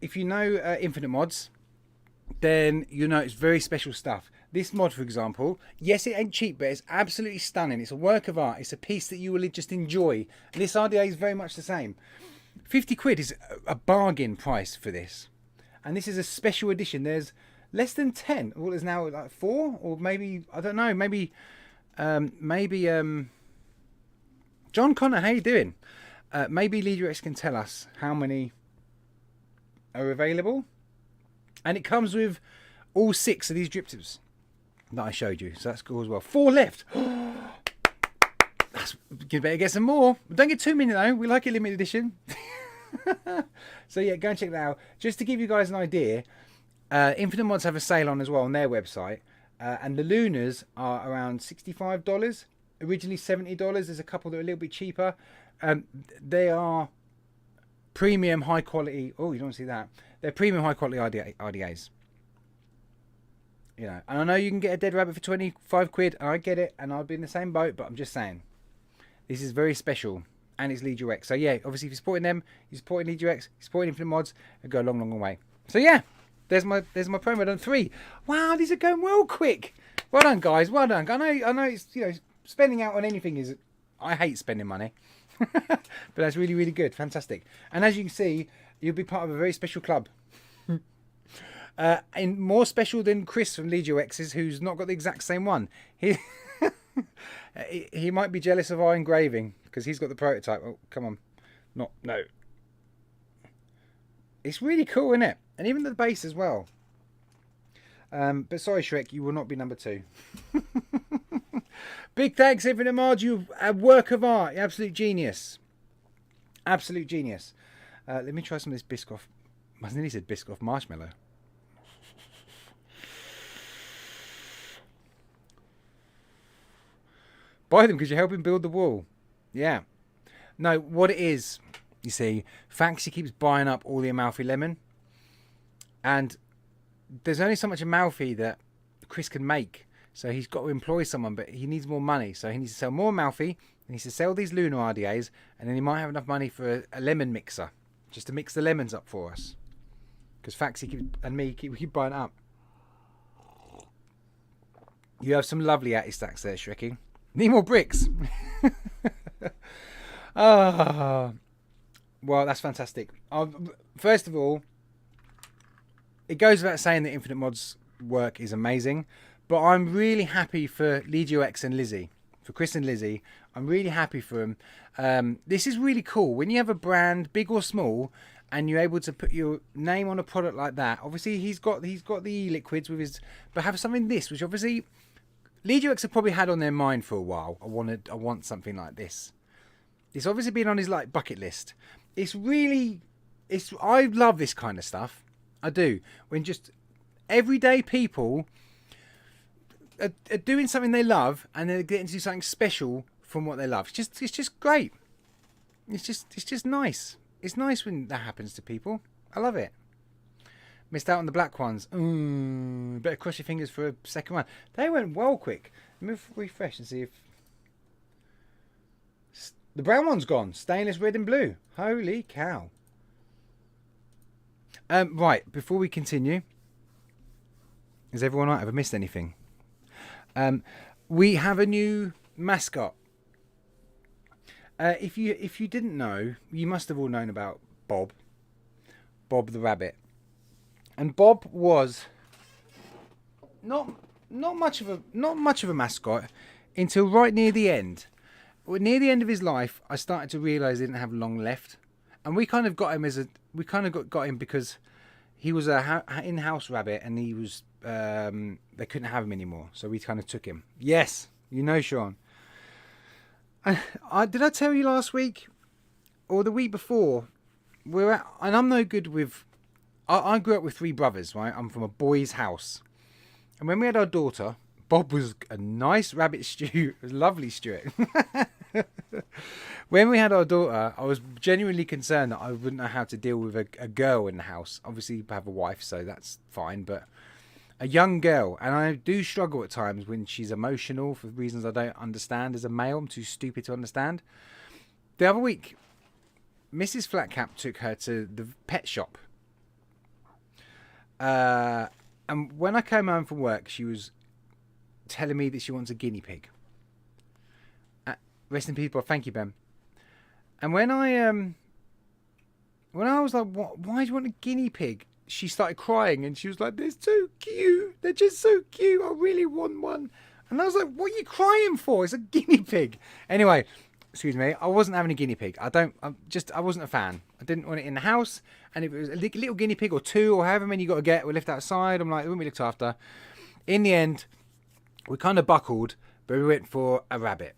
Infinite Mods, then you know it's very special stuff. This mod, for example, yes, it ain't cheap, but it's absolutely stunning. It's a work of art. It's a piece that you will just enjoy. And this RDA is very much the same. 50 quid is a bargain price for this. And this is a special edition. There's less than 10. Well, there's now like 4, or maybe, I don't know, maybe John Connor, how you doing? Maybe Legio-X can tell us how many are available. And it comes with all 6 of these drip tips that I showed you. So that's cool as well. 4 left. You better get some more. Don't get too many though. We like it limited edition. So yeah, go and check that out. Just to give you guys an idea, Infinite Mods have a sale on as well on their website. And the Lunars are around $65. Originally $70. There's a couple that are a little bit cheaper. They are premium high quality. Oh, you don't see that. They're premium high quality RDAs. You know, and I know you can get a dead rabbit for 25 quid. And I get it, and I'd be in the same boat. But I'm just saying, this is very special, and it's Legio-X. So yeah, obviously if you're supporting them, you're supporting Legio-X, you're supporting Infinite Mods, it'll go a long, long way. So yeah, there's my promo done 3. Wow, these are going well quick. Well done, guys. Well done. I know. It's, you know, spending out on anything is. I hate spending money. But that's really, really good. Fantastic. And as you can see, you'll be part of a very special club. And more special than Chris from Legio-X's, who's not got the exact same one. He might be jealous of our engraving because he's got the prototype. Oh, come on. No. It's really cool, isn't it? And even the base as well. But sorry, Shrek, you will not be number 2. Big thanks, Infinite Marge. You a work of art. Absolute genius. Absolute genius. Let me try some of this Biscoff. I nearly said Biscoff marshmallow. Buy them because you're helping build the wall. Yeah. No, what it is, you see, Faxi keeps buying up all the Amalfi lemon. And there's only so much Amalfi that Chris can make. So he's got to employ someone, but he needs more money. So he needs to sell more Amalfi. He needs to sell these Lunar RDAs. And then he might have enough money for a lemon mixer. Just to mix the lemons up for us. Because Faxi and me keep buying it up. You have some lovely anti-stacks there, Shrekky. Need more bricks. Well, that's fantastic. First of all, it goes without saying that Infinite Mod's work is amazing, but I'm really happy for Legio-X and Lizzie, for Chris and Lizzie. I'm really happy for them. This is really cool. When you have a brand, big or small, and you're able to put your name on a product like that. Obviously, he's got the e-liquids with his, but have something this, which obviously Legio-X have probably had on their mind for a while. I want something like this. It's obviously been on his bucket list. I love this kind of stuff. I do. When just everyday people are doing something they love and they're getting to do something special from what they love. It's just great. It's just nice. It's nice when that happens to people. I love it. Missed out on the black ones. Better cross your fingers for a second one. They went well quick. Let me refresh and see if the brown one's gone. Stainless red and blue. Holy cow. Right, before we continue, is everyone right? Have I missed anything? We have a new mascot. If you didn't know, you must have all known about Bob the rabbit. And Bob was not much of a mascot until right near the end. Near the end of his life, I started to realise he didn't have long left, and we kind of got him got him because he was a in-house rabbit, and he was they couldn't have him anymore, so we kind of took him. Yes, you know, Sean. Did I tell you last week or the week before? And I'm no good with. I grew up with 3 brothers, right? I'm from a boys' house, and when we had our daughter, Bob was a nice rabbit stew. It was lovely, Stuart. When we had our daughter, I was genuinely concerned that I wouldn't know how to deal with a girl in the house. Obviously, I have a wife, so that's fine, but a young girl. And I do struggle at times when she's emotional for reasons I don't understand as a male. I'm too stupid to understand. The other week, Mrs. FlatCap took her to the pet shop. And when I came home from work, she was telling me that she wants a guinea pig. Rest in peace, Bob. Thank you, Ben. And when I was like, why do you want a guinea pig? She started crying and she was like, they're so cute. They're just so cute. I really want one. And I was like, what are you crying for? It's a guinea pig. Anyway, excuse me. I wasn't having a guinea pig. I wasn't a fan. I didn't want it in the house. And if it was a little guinea pig or 2 or however many you got to get, we left outside. I'm like, it won't be looked after. In the end, we kind of buckled, but we went for a rabbit.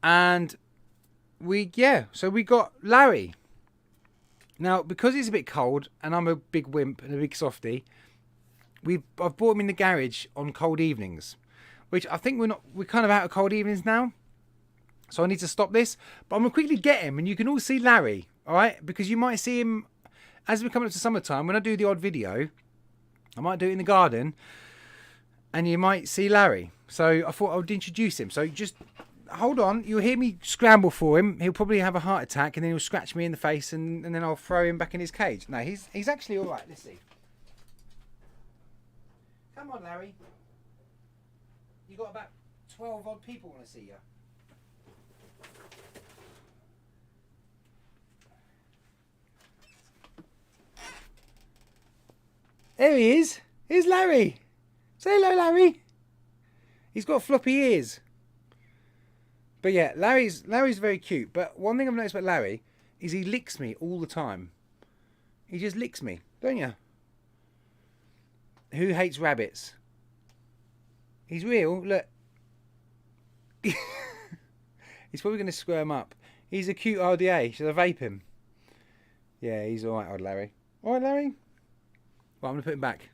And so we got Larry. Now, because it's a bit cold and I'm a big wimp and a big softie, I've brought him in the garage on cold evenings, which I think we're kind of out of cold evenings now. So I need to stop this, but I'm going to quickly get him and you can all see Larry, all right? Because you might see him as we're coming up to summertime. When I do the odd video, I might do it in the garden and you might see Larry. So I thought I would introduce him. So just hold on. You'll hear me scramble for him. He'll probably have a heart attack and then he'll scratch me in the face and then I'll throw him back in his cage. No, he's actually all right. Let's see. Come on, Larry. You got about 12 odd people want to see you. There he is. Here's Larry. Say hello, Larry. He's got floppy ears. But yeah, Larry's very cute. But one thing I've noticed about Larry is he licks me all the time. He just licks me, don't you? Who hates rabbits? He's real. Look. He's probably going to squirm up. He's a cute RDA. Should I vape him? Yeah, he's alright, old Larry. Alright, Larry? Well, I'm going to put him back.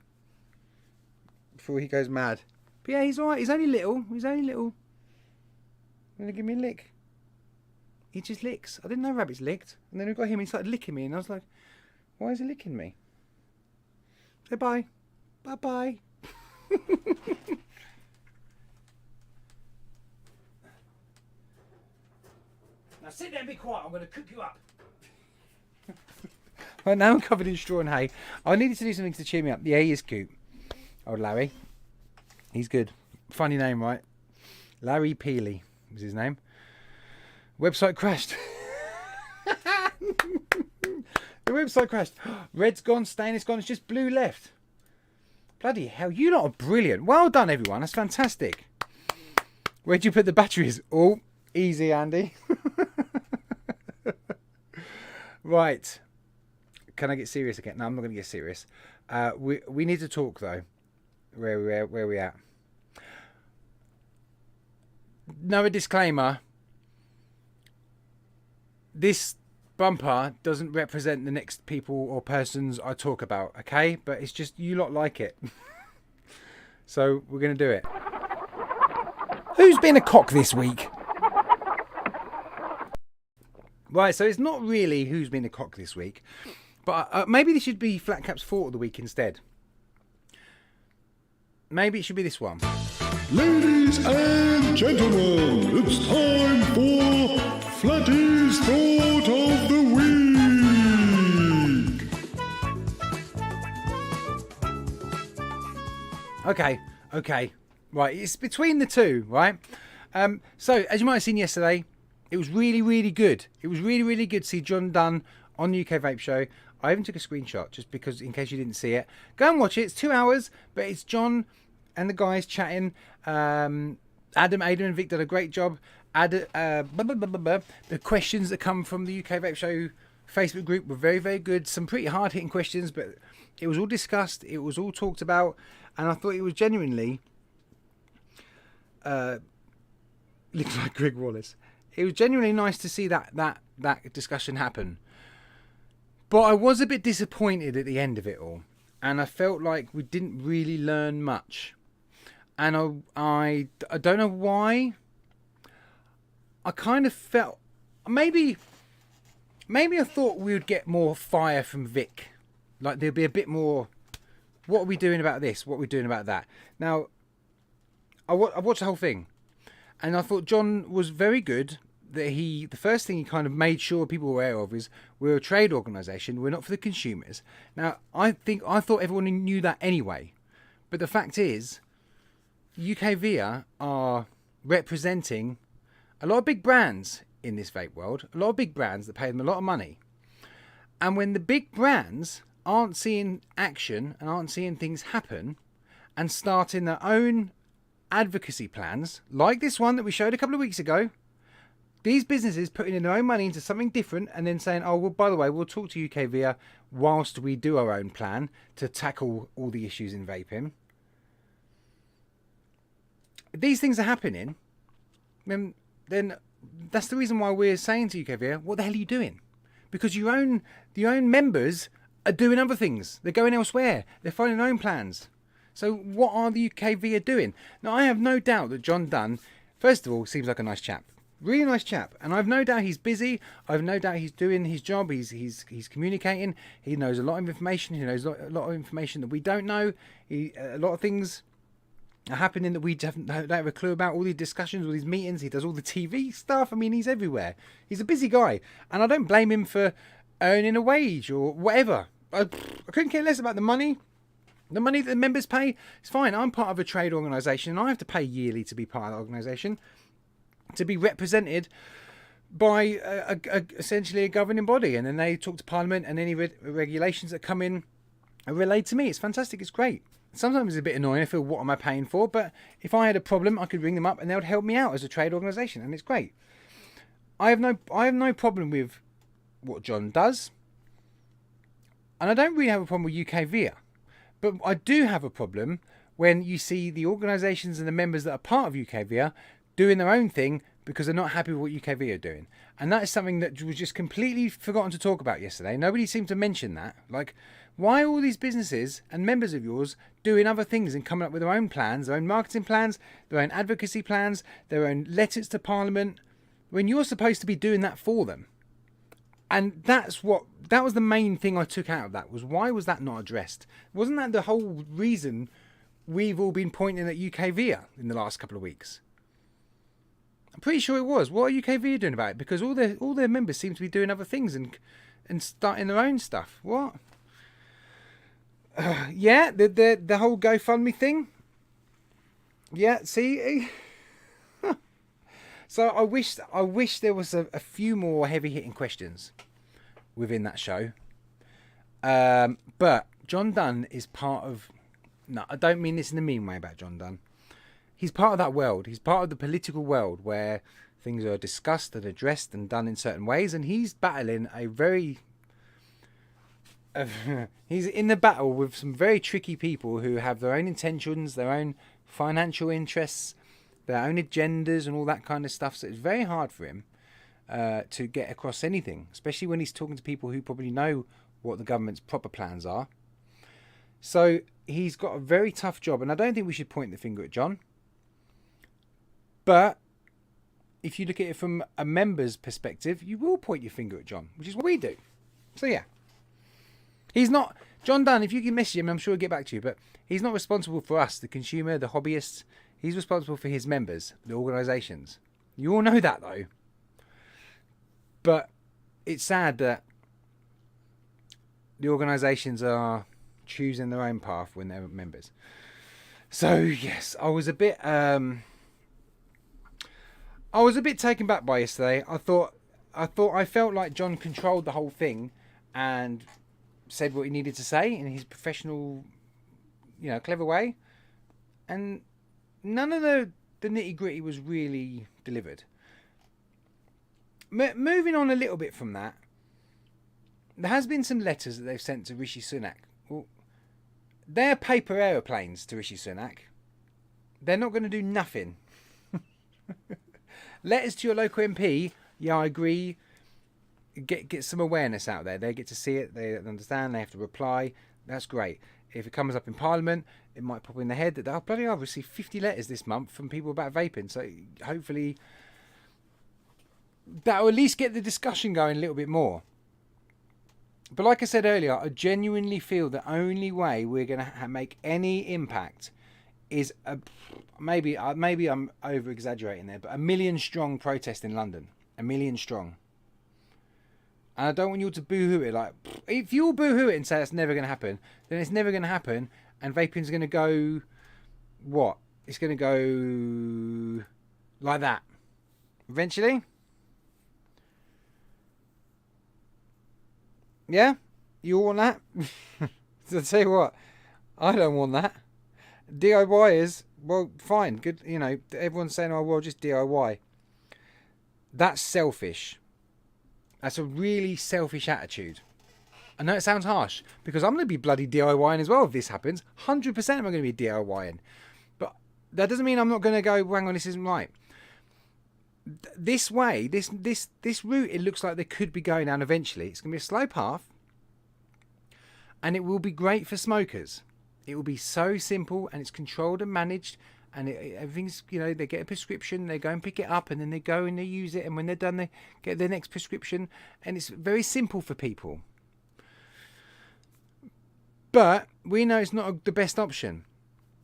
Before he goes mad. But yeah, he's alright. He's only little. Going to give me a lick. He just licks. I didn't know rabbits licked. And then we got him, he started licking me. And I was like, why is he licking me? Say bye. Bye-bye. Now sit there and be quiet. I'm going to cook you up. Right, now I'm covered in straw and hay. I needed to do something to cheer me up. Yeah, he is cute. Old Larry. He's good. Funny name, right? Larry Peely was his name. Website crashed. The website crashed. Red's gone, stain is gone. It's just blue left. Bloody hell, you lot are brilliant. Well done, everyone. That's fantastic. Where'd you put the batteries? Oh, easy, Andy. Right. Can I get serious again? No, I'm not going to get serious. We need to talk, though. Where we at? Another disclaimer. This bumper doesn't represent the next people or persons I talk about, okay? But it's just you lot like it. So we're going to do it. Who's been a cock this week? Right, so it's not really who's been a cock this week. But maybe this should be FlatCap's thought of the week instead. Maybe it should be this one. Ladies and gentlemen, it's time for Flatty's Thought of the Week. Okay. Right, it's between the two, right? So, as you might have seen yesterday, it was really, really good. It was really, really good to see John Dunn on the UK Vape Show. I even took a screenshot just because, in case you didn't see it. Go and watch it. It's 2 hours, but it's John and the guys chatting. Adam, Aidan, and Vic did a great job. The questions that come from the UK Vape Show Facebook group were very, very good. Some pretty hard-hitting questions, but it was all discussed. It was all talked about, and I thought it was genuinely looks like Greg Wallace. It was genuinely nice to see that discussion happen. But I was a bit disappointed at the end of it all, and I felt like we didn't really learn much. And I don't know why. I kind of felt maybe I thought we would get more fire from Vic. Like there'd be a bit more. What are we doing about this? What are we doing about that? Now, I watched the whole thing, and I thought John was very good. That the first thing he kind of made sure people were aware of is we're a trade organisation. We're not for the consumers. Now, I thought everyone knew that anyway, but the fact is, UK VIA are representing a lot of big brands in this vape world. A lot of big brands that pay them a lot of money, and when the big brands aren't seeing action and aren't seeing things happen, and starting their own advocacy plans, like this one that we showed a couple of weeks ago. These businesses putting in their own money into something different and then saying, oh, well, by the way, we'll talk to UK VIA whilst we do our own plan to tackle all the issues in vaping. If these things are happening, then that's the reason why we're saying to UK VIA, what the hell are you doing? Because your own members are doing other things. They're going elsewhere. They're finding their own plans. So what are the UK VIA doing? Now, I have no doubt that John Dunn, first of all, seems like a nice chap. Really nice chap, and I've no doubt he's busy. I've no doubt he's doing his job. He's communicating. He knows a lot of information. He knows a lot of information that we don't know. A lot of things are happening that we don't have a clue about. All these discussions, all these meetings. He does all the TV stuff. I mean, he's everywhere. He's a busy guy, and I don't blame him for earning a wage or whatever. I couldn't care less about the money. The money that the members pay, it's fine. I'm part of a trade organisation, and I have to pay yearly to be part of the organisation, to be represented by essentially a governing body, and then they talk to Parliament, and any regulations that come in relayed to me. It's fantastic. It's great. Sometimes it's a bit annoying. I feel, what am I paying for? But if I had a problem, I could ring them up and they would help me out as a trade organisation, and it's great. I have no problem with what John does, and I don't really have a problem with UK VIA, but I do have a problem when you see the organisations and the members that are part of UK VIA doing their own thing because they're not happy with what UK VIA are doing. And that is something that was just completely forgotten to talk about yesterday. Nobody seemed to mention that. Like, why are all these businesses and members of yours doing other things and coming up with their own plans, their own marketing plans, their own advocacy plans, their own letters to Parliament, when you're supposed to be doing that for them? And that was the main thing I took out of that, was why was that not addressed? Wasn't that the whole reason we've all been pointing at UK VIA in the last couple of weeks? I'm pretty sure it was. What are UK VIA doing about it? Because all their members seem to be doing other things and starting their own stuff. What? Yeah, the whole GoFundMe thing. Yeah, see. So I wish there was a few more heavy hitting questions within that show. But John Dunn is part of. No, I don't mean this in a mean way about John Dunn. He's part of that world. He's part of the political world where things are discussed and addressed and done in certain ways, and he's battling a very. He's in the battle with some very tricky people who have their own intentions, their own financial interests, their own agendas and all that kind of stuff. So it's very hard for him to get across anything, especially when he's talking to people who probably know what the government's proper plans are. So he's got a very tough job, and I don't think we should point the finger at John. But if you look at it from a member's perspective, you will point your finger at John, which is what we do. So yeah. He's not... John Dunn, if you can message him, I'm sure he'll get back to you, but he's not responsible for us, the consumer, the hobbyists. He's responsible for his members, the organisations. You all know that, though. But it's sad that the organisations are choosing their own path when they're members. So, yes, I was a bit taken back by yesterday. I felt like John controlled the whole thing and said what he needed to say in his professional, clever way. And none of the nitty-gritty was really delivered. Moving on a little bit from that, there has been some letters that they've sent to Rishi Sunak. Well, they're paper aeroplanes to Rishi Sunak. They're not going to do nothing. Letters to your local MP, yeah, I agree. Get some awareness out there. They get to see it. They understand. They have to reply. That's great. If it comes up in Parliament, it might pop in their head that, oh, bloody hell, I've received 50 letters this month from people about vaping. So hopefully that will at least get the discussion going a little bit more. But like I said earlier, I genuinely feel the only way we're going to make any impact is maybe I'm over exaggerating there, but 1 million strong protest in London. 1 million strong. And I don't want you all to boo-hoo it. Like, if you all boo-hoo it and say that's never going to happen, then it's never going to happen. And vaping's going to go... What? It's going to go... like that. Eventually. Yeah? You all want that? So I'll tell you what. I don't want that. DIYers, well, fine. Good. Everyone's saying, oh, well, just DIY. That's selfish. That's a really selfish attitude. I know it sounds harsh, because I'm going to be bloody DIYing as well if this happens. 100% I'm going to be DIYing. But that doesn't mean I'm not going to go, hang on, this isn't right. This way, this route, it looks like they could be going down eventually. It's going to be a slow path. And it will be great for smokers. It will be so simple, and it's controlled and managed. And everything's, they get a prescription, they go and pick it up, and then they go and they use it. And when they're done, they get their next prescription. And it's very simple for people. But we know it's not the best option.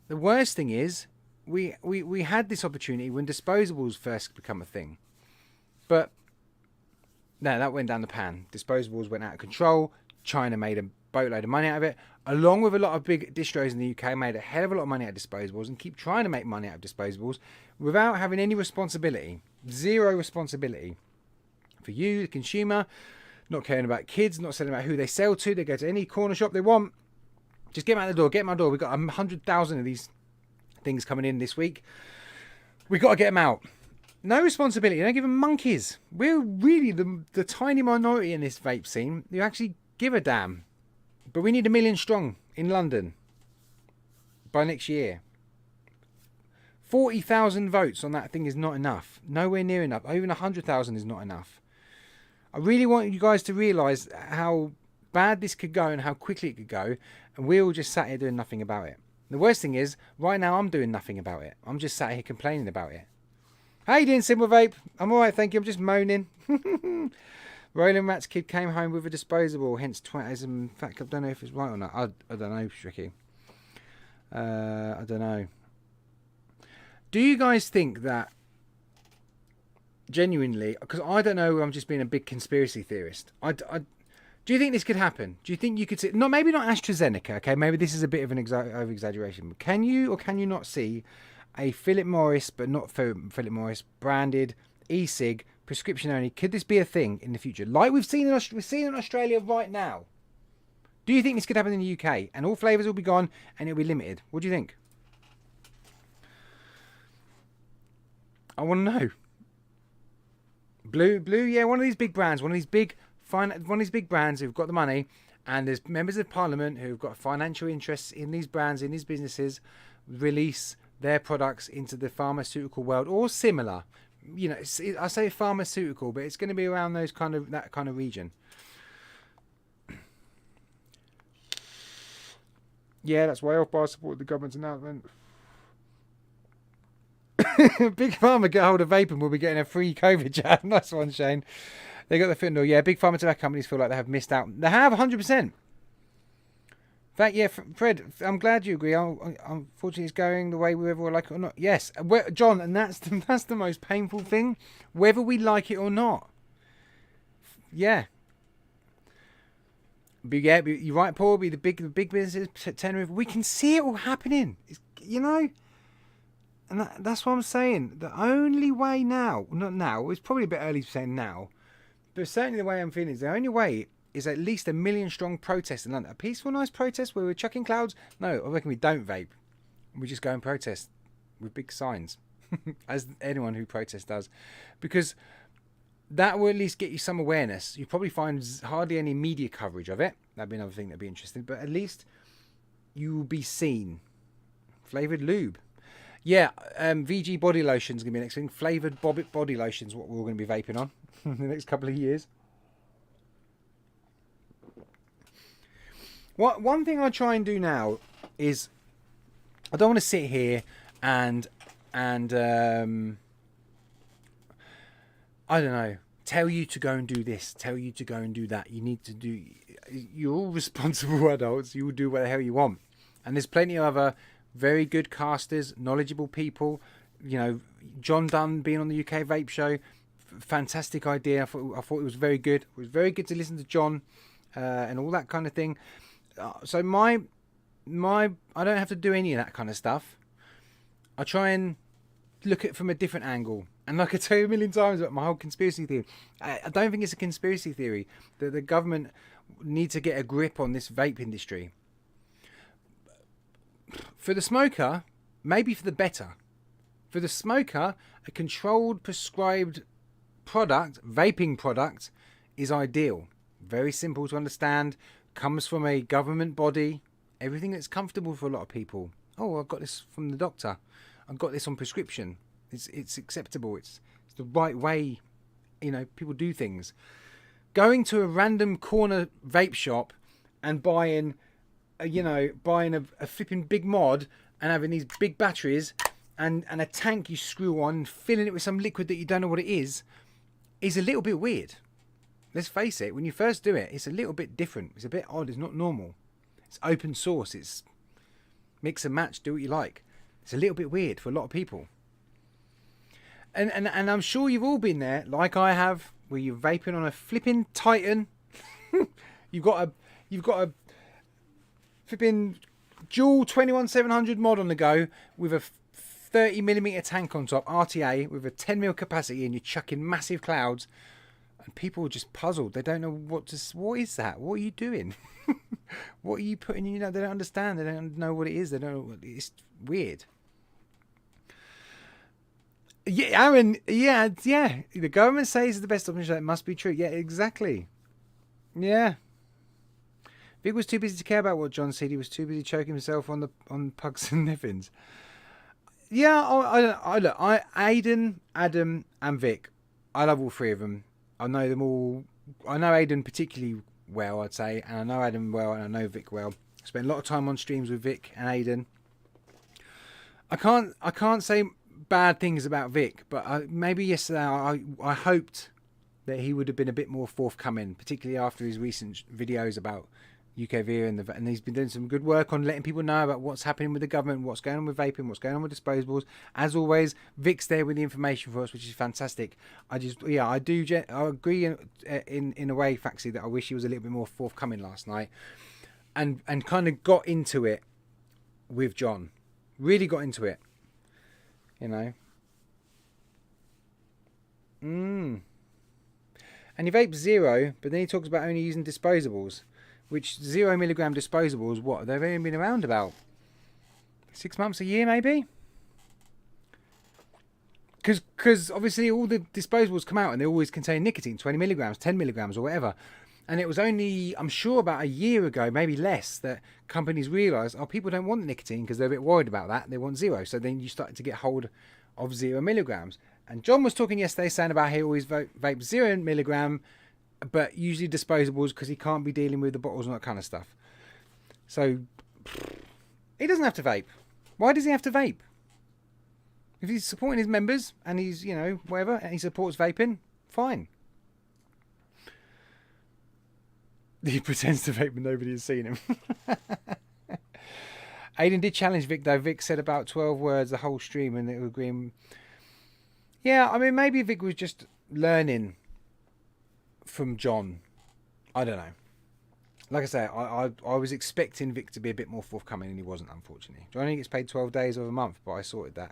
The worst thing is, we had this opportunity when disposables first become a thing. But, no, that went down the pan. Disposables went out of control. China made a boatload of money out of it, along with a lot of big distros in the UK, made a hell of a lot of money out of disposables and keep trying to make money out of disposables without having any responsibility. Zero responsibility for you, the consumer, not caring about kids, not selling about who they sell to. They go to any corner shop they want, Just get them out the door. Get them out the door. We've got 100,000 of these things coming in this week. We've got to get them out. No responsibility. Don't give them monkeys. We're really the tiny minority in this vape scene who actually give a damn. But we need 1 million strong in London by next year. 40,000 votes on that thing is not enough. Nowhere near enough. Even 100,000 is not enough. I really want you guys to realise how bad this could go and how quickly it could go. And we're all just sat here doing nothing about it. The worst thing is, right now I'm doing nothing about it. I'm just sat here complaining about it. How you doing, Simple Vape? I'm alright, thank you. I'm just moaning. Rolling Rat's kid came home with a disposable, hence 20. In fact, I don't know if it's right or not. I don't know, Shricky. I don't know. Do you guys think that, genuinely, because I don't know, I'm just being a big conspiracy theorist. Do you think this could happen? Do you think you could see, maybe not AstraZeneca, okay, maybe this is a bit of an over-exaggeration, but can you or can you not see a Philip Morris, but not Philip Morris, branded e-cig, prescription only? Could this be a thing in the future? Like we've seen in Australia right now. Do you think this could happen in the UK? And all flavours will be gone and it'll be limited. What do you think? I want to know. Blue, yeah, one of these big brands, one of these big brands who've got the money, and there's members of parliament who've got financial interests in these brands, in these businesses, release their products into the pharmaceutical world or similar. You know, I say pharmaceutical, but it's going to be around that kind of region. Yeah, that's why I support the government's announcement. Big Pharma get hold of Vape and we'll be getting a free COVID jab. Nice one, Shane. They got the fentanyl. Yeah, Big Pharma tobacco companies feel like they have missed out. They have 100%. In fact, yeah, Fred, I'm glad you agree. Unfortunately, it's going the way we ever like it or not. Yes, John, and that's the most painful thing, whether we like it or not. Yeah. But yeah, you're right, Paul. Be the big businesses, Tenerife. We can see it all happening. You know. And that's what I'm saying. The only way now, not now, it's probably a bit early to say now, but certainly the way I'm feeling is the only way is at least 1 million strong protest in London. A peaceful, nice protest where we're chucking clouds. No, I reckon we don't vape. We just go and protest with big signs, as anyone who protests does. Because that will at least get you some awareness. You probably find hardly any media coverage of it. That'd be another thing that'd be interesting. But at least you will be seen. Flavoured lube. Yeah, VG body lotion is going to be the next thing. Flavoured body lotion is what we're going to be vaping on in the next couple of years. One thing I try and do now is I don't want to sit here and I don't know, tell you to go and do this, tell you to go and do that. You need to do. You're all responsible adults. You will do what the hell you want. And there's plenty of other very good casters, knowledgeable people. You know, John Dunn being on the UK Vape Show, fantastic idea. I thought it was very good. It was very good to listen to John and all that kind of thing. So I don't have to do any of that kind of stuff. I try and look at it from a different angle. And like I tell you a million times about my whole conspiracy theory, I don't think it's a conspiracy theory that the government needs to get a grip on this vape industry. For the smoker, maybe for the better. For the smoker, a controlled, prescribed product, vaping product, is ideal. Very simple to understand. Comes from a government body. Everything that's comfortable for a lot of people. Oh, I got this from the doctor. I got this on prescription. It's acceptable. It's the right way. You know, people do things. Going to a random corner vape shop and buying a flipping big mod and having these big batteries and a tank you screw on and filling it with some liquid that you don't know what it is a little bit weird. Let's face it, when you first do it, it's a little bit different. It's a bit odd. It's not normal. It's open source. It's mix and match, do what you like. It's a little bit weird for a lot of people. And I'm sure you've all been there, like I have, where you're vaping on a flipping Titan. You've got a flipping dual 21700 mod on the go with a 30mm tank on top, RTA, with a 10mm capacity, and you're chucking massive clouds. And people are just puzzled. They don't know what is that? What are you doing? What are you putting in? They don't understand. They don't know what it is. They don't. It's weird. Yeah, Aaron. Yeah. The government says it's the best option. It must be true. Yeah, exactly. Yeah. Vic was too busy to care about what John said. He was too busy choking himself on pugs and niffins. Yeah, Aiden, Adam, and Vic. I love all three of them. I know them all. I know Aiden particularly well, I'd say, and I know Adam well, and I know Vic well. I spent a lot of time on streams with Vic and Aiden. I can't say bad things about Vic, but maybe yesterday I hoped that he would have been a bit more forthcoming, particularly after his recent videos about UKV and he's been doing some good work on letting people know about what's happening with the government, what's going on with vaping, what's going on with disposables. As always, Vic's there with the information for us, which is fantastic. I agree in a way, Faxi, that I wish he was a little bit more forthcoming last night and kind of got into it with John. Really got into it, you know. And he vapes zero, but then he talks about only using disposables. Which 0 milligram disposables, what? They've only been around about 6 months, a year, maybe? Because obviously all the disposables come out and they always contain nicotine, 20 milligrams, 10 milligrams or whatever. And it was only, I'm sure about a year ago, maybe less, that companies realised, people don't want nicotine because they're a bit worried about that. They want zero. So then you started to get hold of 0 milligrams. And John was talking yesterday saying about how he always vapes 0 milligram, but usually disposables because he can't be dealing with the bottles and that kind of stuff. So he doesn't have to vape. Why does he have to vape? If he's supporting his members and he's, whatever, and he supports vaping, fine. He pretends to vape when nobody has seen him. Aiden did challenge Vic though. Vic said about 12 words the whole stream and they were agreeing. Yeah, I mean, maybe Vic was just learning from John. I don't know. Like I say, I was expecting Vic to be a bit more forthcoming and he wasn't, unfortunately. John only gets paid 12 days of a month, but I sorted that.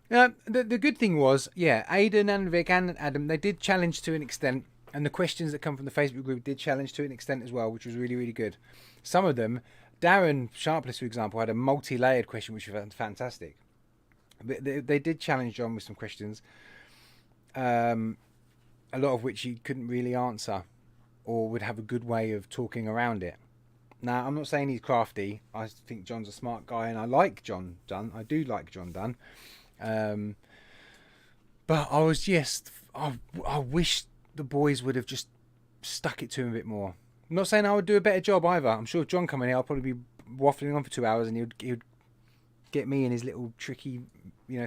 The good thing was, Aiden and Vic and Adam, they did challenge to an extent, and the questions that come from the Facebook group did challenge to an extent as well, which was really, really good. Some of them, Darren Sharpless, for example, had a multi-layered question, which was fantastic. They did challenge John with some questions, a lot of which he couldn't really answer or would have a good way of talking around it. Now, I'm not saying he's crafty. I think John's a smart guy and I like John Dunn. I do like John Dunn. But I was just, I wish the boys would have just stuck it to him a bit more. I'm not saying I would do a better job either. I'm sure if John come in here, I'll probably be waffling on for 2 hours and he would get me in his little tricky,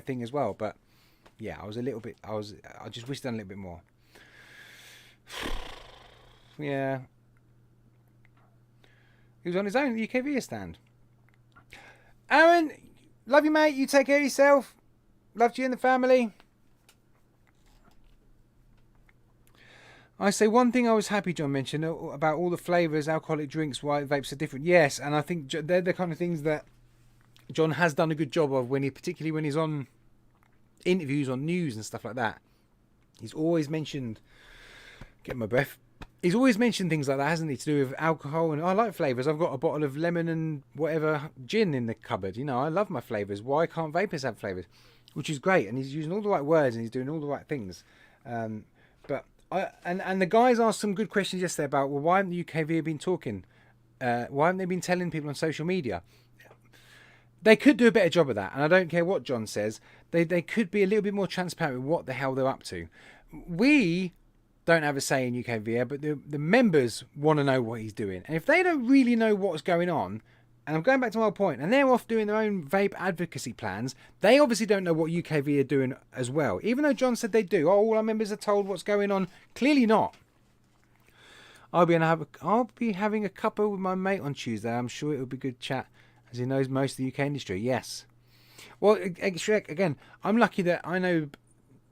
thing as well. But yeah, I just wish I'd done a little bit more. Yeah. He was on his own at the UKV stand. Aaron, love you, mate. You take care of yourself. Loved you and the family. I say one thing I was happy John mentioned about all the flavours, alcoholic drinks, why vapes are different. Yes, and I think they're the kind of things that John has done a good job of particularly when he's on interviews on news and stuff like that. He's always mentioned, get my breath. He's always mentioned things like that, hasn't he, to do with alcohol. And I like flavours. I've got a bottle of lemon and whatever gin in the cupboard. I love my flavours. Why can't vapors have flavours? Which is great. And he's using all the right words and he's doing all the right things. But the guys asked some good questions yesterday about, well, why haven't the UKV been talking? Why haven't they been telling people on social media? They could do a better job of that. And I don't care what John says. They could be a little bit more transparent with what the hell they're up to. We don't have a say in UKVR, but the members want to know what he's doing. And if they don't really know what's going on, and I'm going back to my point, and they're off doing their own vape advocacy plans, they obviously don't know what UKV are doing as well. Even though John said they do. All our members are told what's going on. Clearly not. I'll be having a cuppa with my mate on Tuesday. I'm sure it'll be good chat, as he knows most of the UK industry. Yes. Well, again, I'm lucky that I know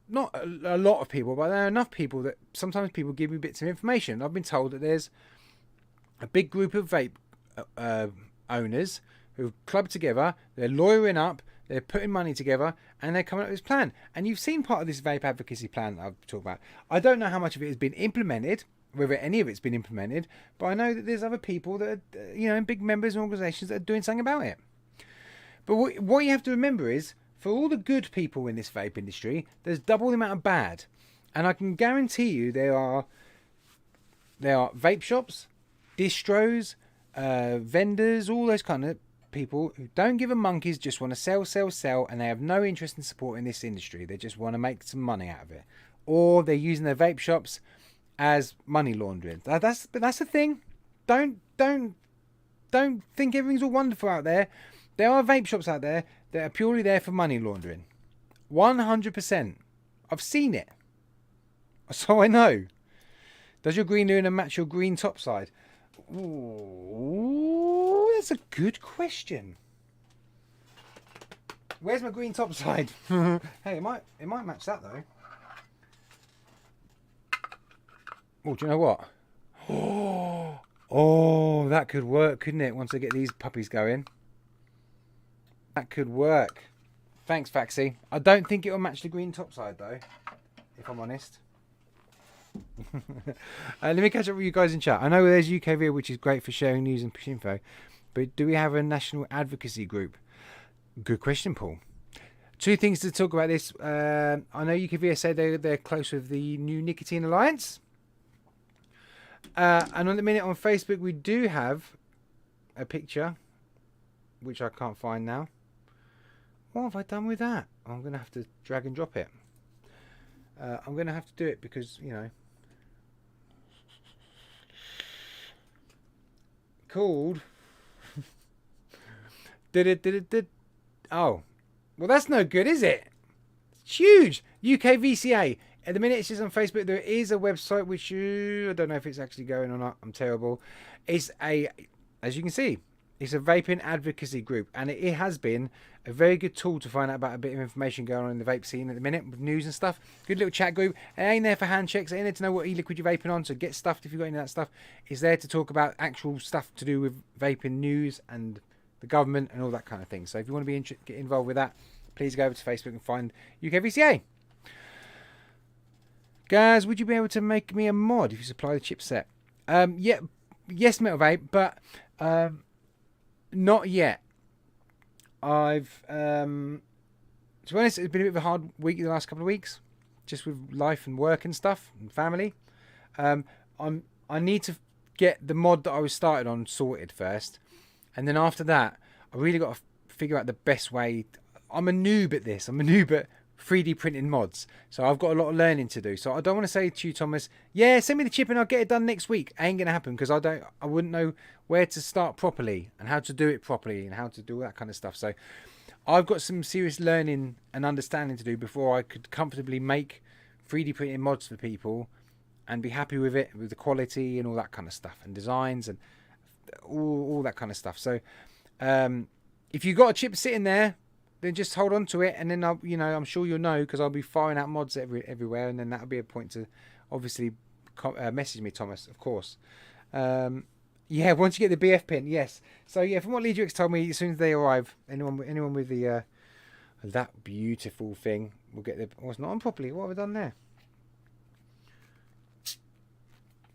not a lot of people, but there are enough people that sometimes people give me bits of information. I've been told that there's a big group of vape owners who've clubbed together, they're lawyering up, They're putting money together and they're coming up with this plan. And you've seen part of this vape advocacy plan that I've talked about. I don't know how much of it has been implemented, whether any of it's been implemented, but I know that there's other people that are, you know, big members and organisations that are doing something about it. But what you have to remember is, for all the good people in this vape industry, there's double the amount of bad. And I can guarantee you there are vape shops, distros, vendors, all those kind of people who don't give a monkeys, just want to sell, and they have no interest in supporting this industry. They just want to make some money out of it. Or they're using their vape shops as money laundering. That's the thing. Don't think everything's all wonderful out there. There are vape shops out there that are purely there for money laundering. 100%. I've seen it. So I know. Does your green lunar match your green topside? Ooh, that's a good question. Where's my green topside? Hey, it might match that though. Oh, do you know what? Oh, that could work, couldn't it? Once I get these puppies going. That could work. Thanks, Faxi. I don't think it will match the green topside though, if I'm honest. Let me catch up with you guys in chat. I know there's UKVIA, which is great for sharing news and push info, but do we have a national advocacy group? Good question, Paul. Two things to talk about this. I know UKVIA said they're close with the New Nicotine Alliance. And on the minute on Facebook, we do have a picture, which I can't find now. What have I done with that? I'm going to have to drag and drop it. I'm going to have to do it because, you know, called did oh, well, that's no good, is it? It's huge. UK VCA. At the minute it says on Facebook there is a website which I don't know if it's actually going or not. I'm terrible. It's as you can see, it's a vaping advocacy group, and it has been a very good tool to find out about a bit of information going on in the vape scene at the minute with news and stuff. Good little chat group. It ain't there for hand checks. It ain't there to know what e-liquid you're vaping on, so get stuffed if you've got any of that stuff. It's there to talk about actual stuff to do with vaping news and the government and all that kind of thing. So if you want to get involved with that, please go over to Facebook and find UKVCA. Guys, would you be able to make me a mod if you supply the chipset? Yeah, yes, Metal Vape, but not yet. I've to be honest, it's been a bit of a hard week the last couple of weeks, just with life and work and stuff and family. I need to get the mod that I was started on sorted first, and then after that, I really got to figure out the best way. I'm a noob at this. I'm a noob at 3D printing mods, so I've got a lot of learning to do. So I don't want to say to you, Thomas, yeah, send me the chip and I'll get it done next week. Ain't gonna happen, because I wouldn't know where to start properly and how to do it properly and how to do all that kind of stuff. So I've got some serious learning and understanding to do before I could comfortably make 3D printing mods for people and be happy with it, with the quality and all that kind of stuff, and designs and all that kind of stuff. So if you've got a chip sitting there, then just hold on to it, and then I'm sure you'll know, because I'll be firing out mods everywhere, and then that'll be a point to obviously message me, Thomas, of course. Yeah, once you get the BF pin, yes. So yeah, from what Legio-X told me, as soon as they arrive, anyone with the that beautiful thing will get the. Oh, it's not on properly. What have I done there?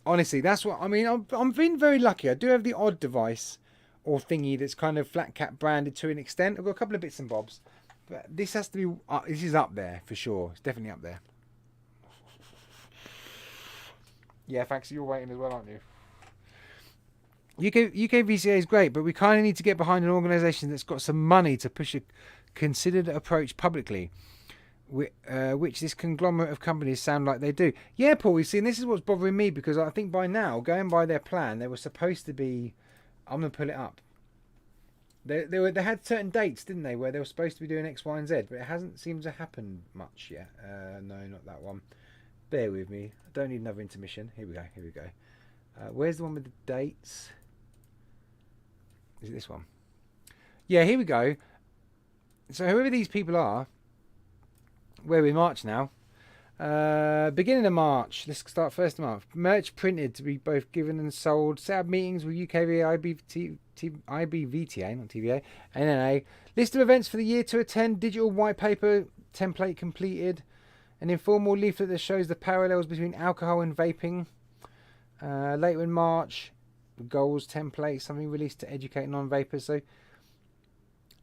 Honestly, that's what I mean. I'm being very lucky. I do have the odd device or thingy that's kind of FlatCap branded to an extent. I've got a couple of bits and bobs, but this has to be. This is up there for sure. It's definitely up there. Yeah, thanks. You're waiting as well, aren't you? UK VCA is great, but we kind of need to get behind an organisation that's got some money to push a considered approach publicly, which this conglomerate of companies sound like they do. Yeah, Paul, you see, and this is what's bothering me, because I think by now, going by their plan, they were supposed to be. I'm going to pull it up. They had certain dates, didn't they, where they were supposed to be doing X, Y, and Z, but it hasn't seemed to happen much yet. No, not that one. Bear with me. I don't need another intermission. Here we go. Where's the one with the dates? Is it this one? Yeah, here we go. So whoever these people are, we're in March now. Beginning of March. Let's start 1st of March. Merch printed to be both given and sold. Set up meetings with UKV, IBVTA, not TVA, NNA. List of events for the year to attend. Digital white paper template completed. An informal leaflet that shows the parallels between alcohol and vaping. Later in March, the goals template, something released to educate non-vapers. So,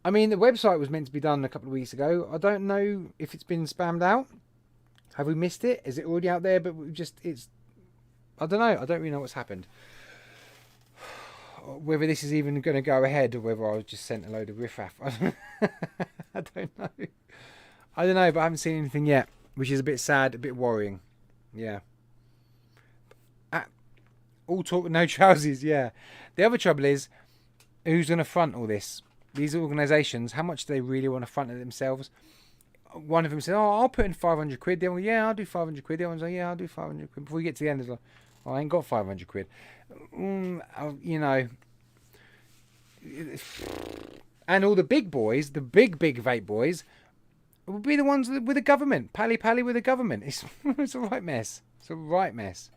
I mean, the website was meant to be done a couple of weeks ago. I don't know if it's been spammed out. Have we missed it? Is it already out there? But I don't know. I don't really know what's happened. Whether this is even going to go ahead or whether I was just sent a load of riffraff. I don't know. I don't know, but I haven't seen anything yet, which is a bit sad, a bit worrying. Yeah. All talk, no trousers, yeah. The other trouble is, who's going to front all this? These organisations, how much do they really want to front it themselves? One of them said, I'll put in 500 quid. The other one, yeah, I'll do 500 quid. The other one's like, yeah, I'll do 500 quid. Before we get to the end, it's like, I ain't got 500 quid. You know. And all the big boys, the big vape boys, will be the ones with the government. Pally with the government. It's a right mess. It's a right mess.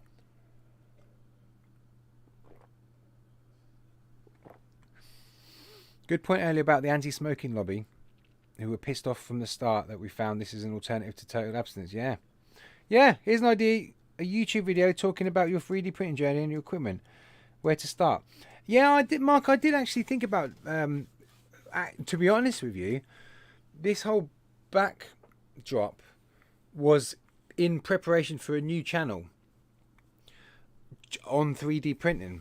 Good point earlier about the anti-smoking lobby, who were pissed off from the start that we found this is an alternative to total abstinence. Yeah. Yeah, here's an idea, a YouTube video talking about your 3D printing journey and your equipment. Where to start. Yeah, I did, Mark, I did actually think about, to be honest with you, this whole backdrop was in preparation for a new channel on 3D printing.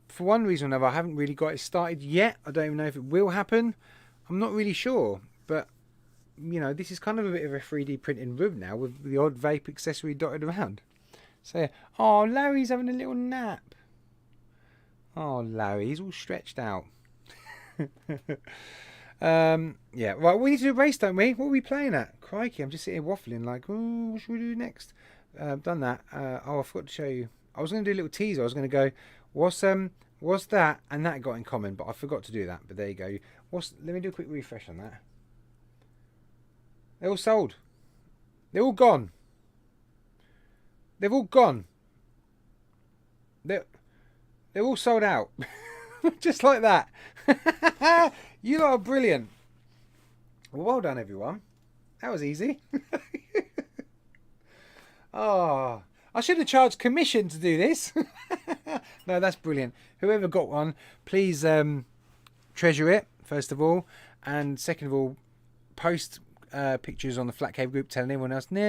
For one reason or another, I haven't really got it started yet. I don't even know if it will happen. I'm not really sure. But, you know, this is kind of a bit of a 3D printing room now with the odd vape accessory dotted around. So, oh, Larry's having a little nap. Oh, Larry, he's all stretched out. Yeah, right, we need to do a race, don't we? What are we playing at? Crikey, I'm just sitting here waffling like, oh, what should we do next? Done that. Oh, I forgot to show you. I was going to do a little teaser. I was going to go, what's that and that got in common, but I forgot to do that. But there you go. Let me do a quick refresh on that. They're all sold. They're all gone. They've all gone. They're all sold out. Just like that. You lot are brilliant. Well done, everyone. That was easy. Oh, I should have charged commission to do this. No, that's brilliant. Whoever got one, please treasure it, first of all. And second of all, post pictures on the FlatCap group telling everyone else, no,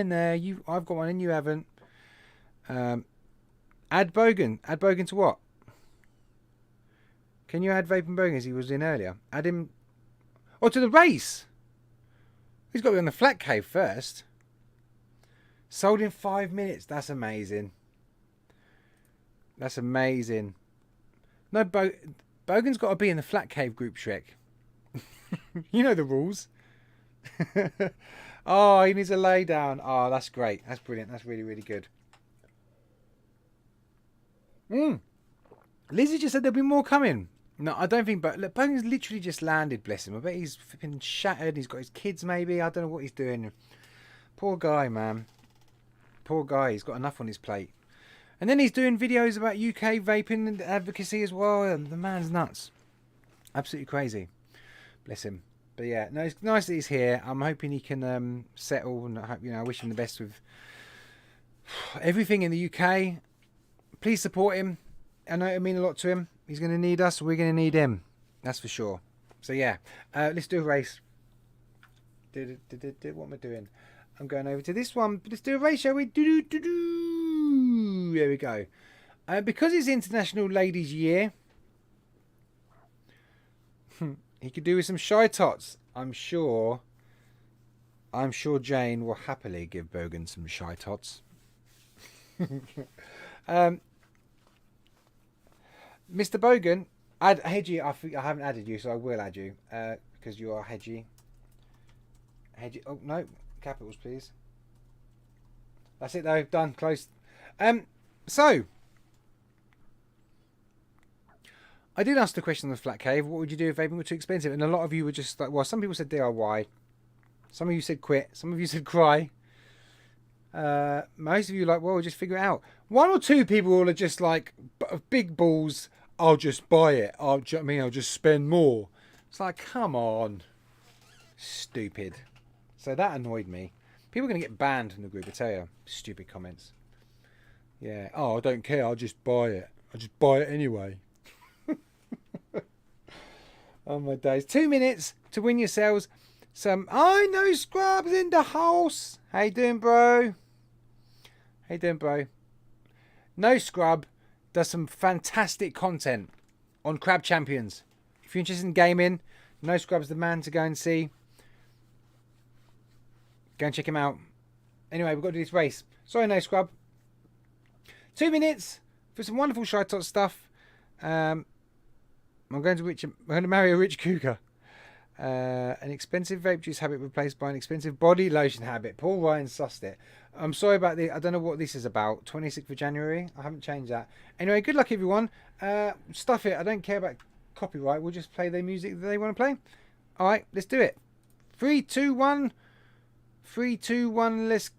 I've got one and you haven't. Add Bogan. Add Bogan to what? Can you add Vape and Bogan as he was in earlier? Add him... Oh, to the race! He's got to be on the FlatCap first. Sold in 5 minutes. That's amazing. That's amazing. No, Bogan's got to be in the FlatCap group, Shrek. You know the rules. Oh, he needs a lay down. Oh, that's great. That's brilliant. That's really, really good. Lizzie just said there'll be more coming. No, I don't think, but look, Bogan's literally just landed, bless him. I bet he's flipping shattered. He's got his kids, maybe. I don't know what he's doing. Poor guy, man. Poor guy. He's got enough on his plate. And then he's doing videos about UK vaping and advocacy as well. And the man's nuts. Absolutely crazy. Bless him. But yeah, no, it's nice that he's here. I'm hoping he can settle, and I wish him the best with everything in the UK. Please support him. I know it means a lot to him. He's going to need us. We're going to need him. That's for sure. So yeah, let's do a race. What am I doing? I'm going over to this one. Let's do a race, shall we? There we go. Because it's International Ladies' Year, he could do with some Shytots. I'm sure Jane will happily give Bogan some Shytots. Mr. Bogan, add Hedgie. I haven't added you, so I will add you because you are Hedgie. Hedgie. Oh no, capitals, please. That's it though. Done. Close. So I did ask the question on the FlatCap. What would you do if vaping were too expensive? And a lot of you were just like, well, some people said DIY. Some of you said quit. Some of you said cry. Most of you like, well, we'll just figure it out. One or two people are just like big balls. I'll just buy it. Do you know what I mean? I'll just spend more. It's like, come on. Stupid. So that annoyed me. People are going to get banned from the group, I tell you. Stupid comments. Yeah. Oh, I don't care. I'll just buy it. I'll just buy it anyway. Oh my days. 2 minutes to win yourselves some... I know Scrubs in the house. How you doing, bro? How you doing, bro? No Scrub does some fantastic content on Crab Champions. If you're interested in gaming, No Scrub's the man to go and see. Go and check him out. Anyway, we've got to do this race. Sorry, No Scrub. 2 minutes for some wonderful Shytots stuff. I'm going to marry a rich cougar. An expensive vape juice habit replaced by an expensive body lotion habit. Paul Ryan sussed it. I'm sorry about the... I don't know what this is about. 26th of January. I haven't changed that. Anyway, good luck, everyone. Stuff it. I don't care about copyright. We'll just play the music that they want to play. All right, let's do it. 3, 2, 1. 3, 2, 1. Let's go.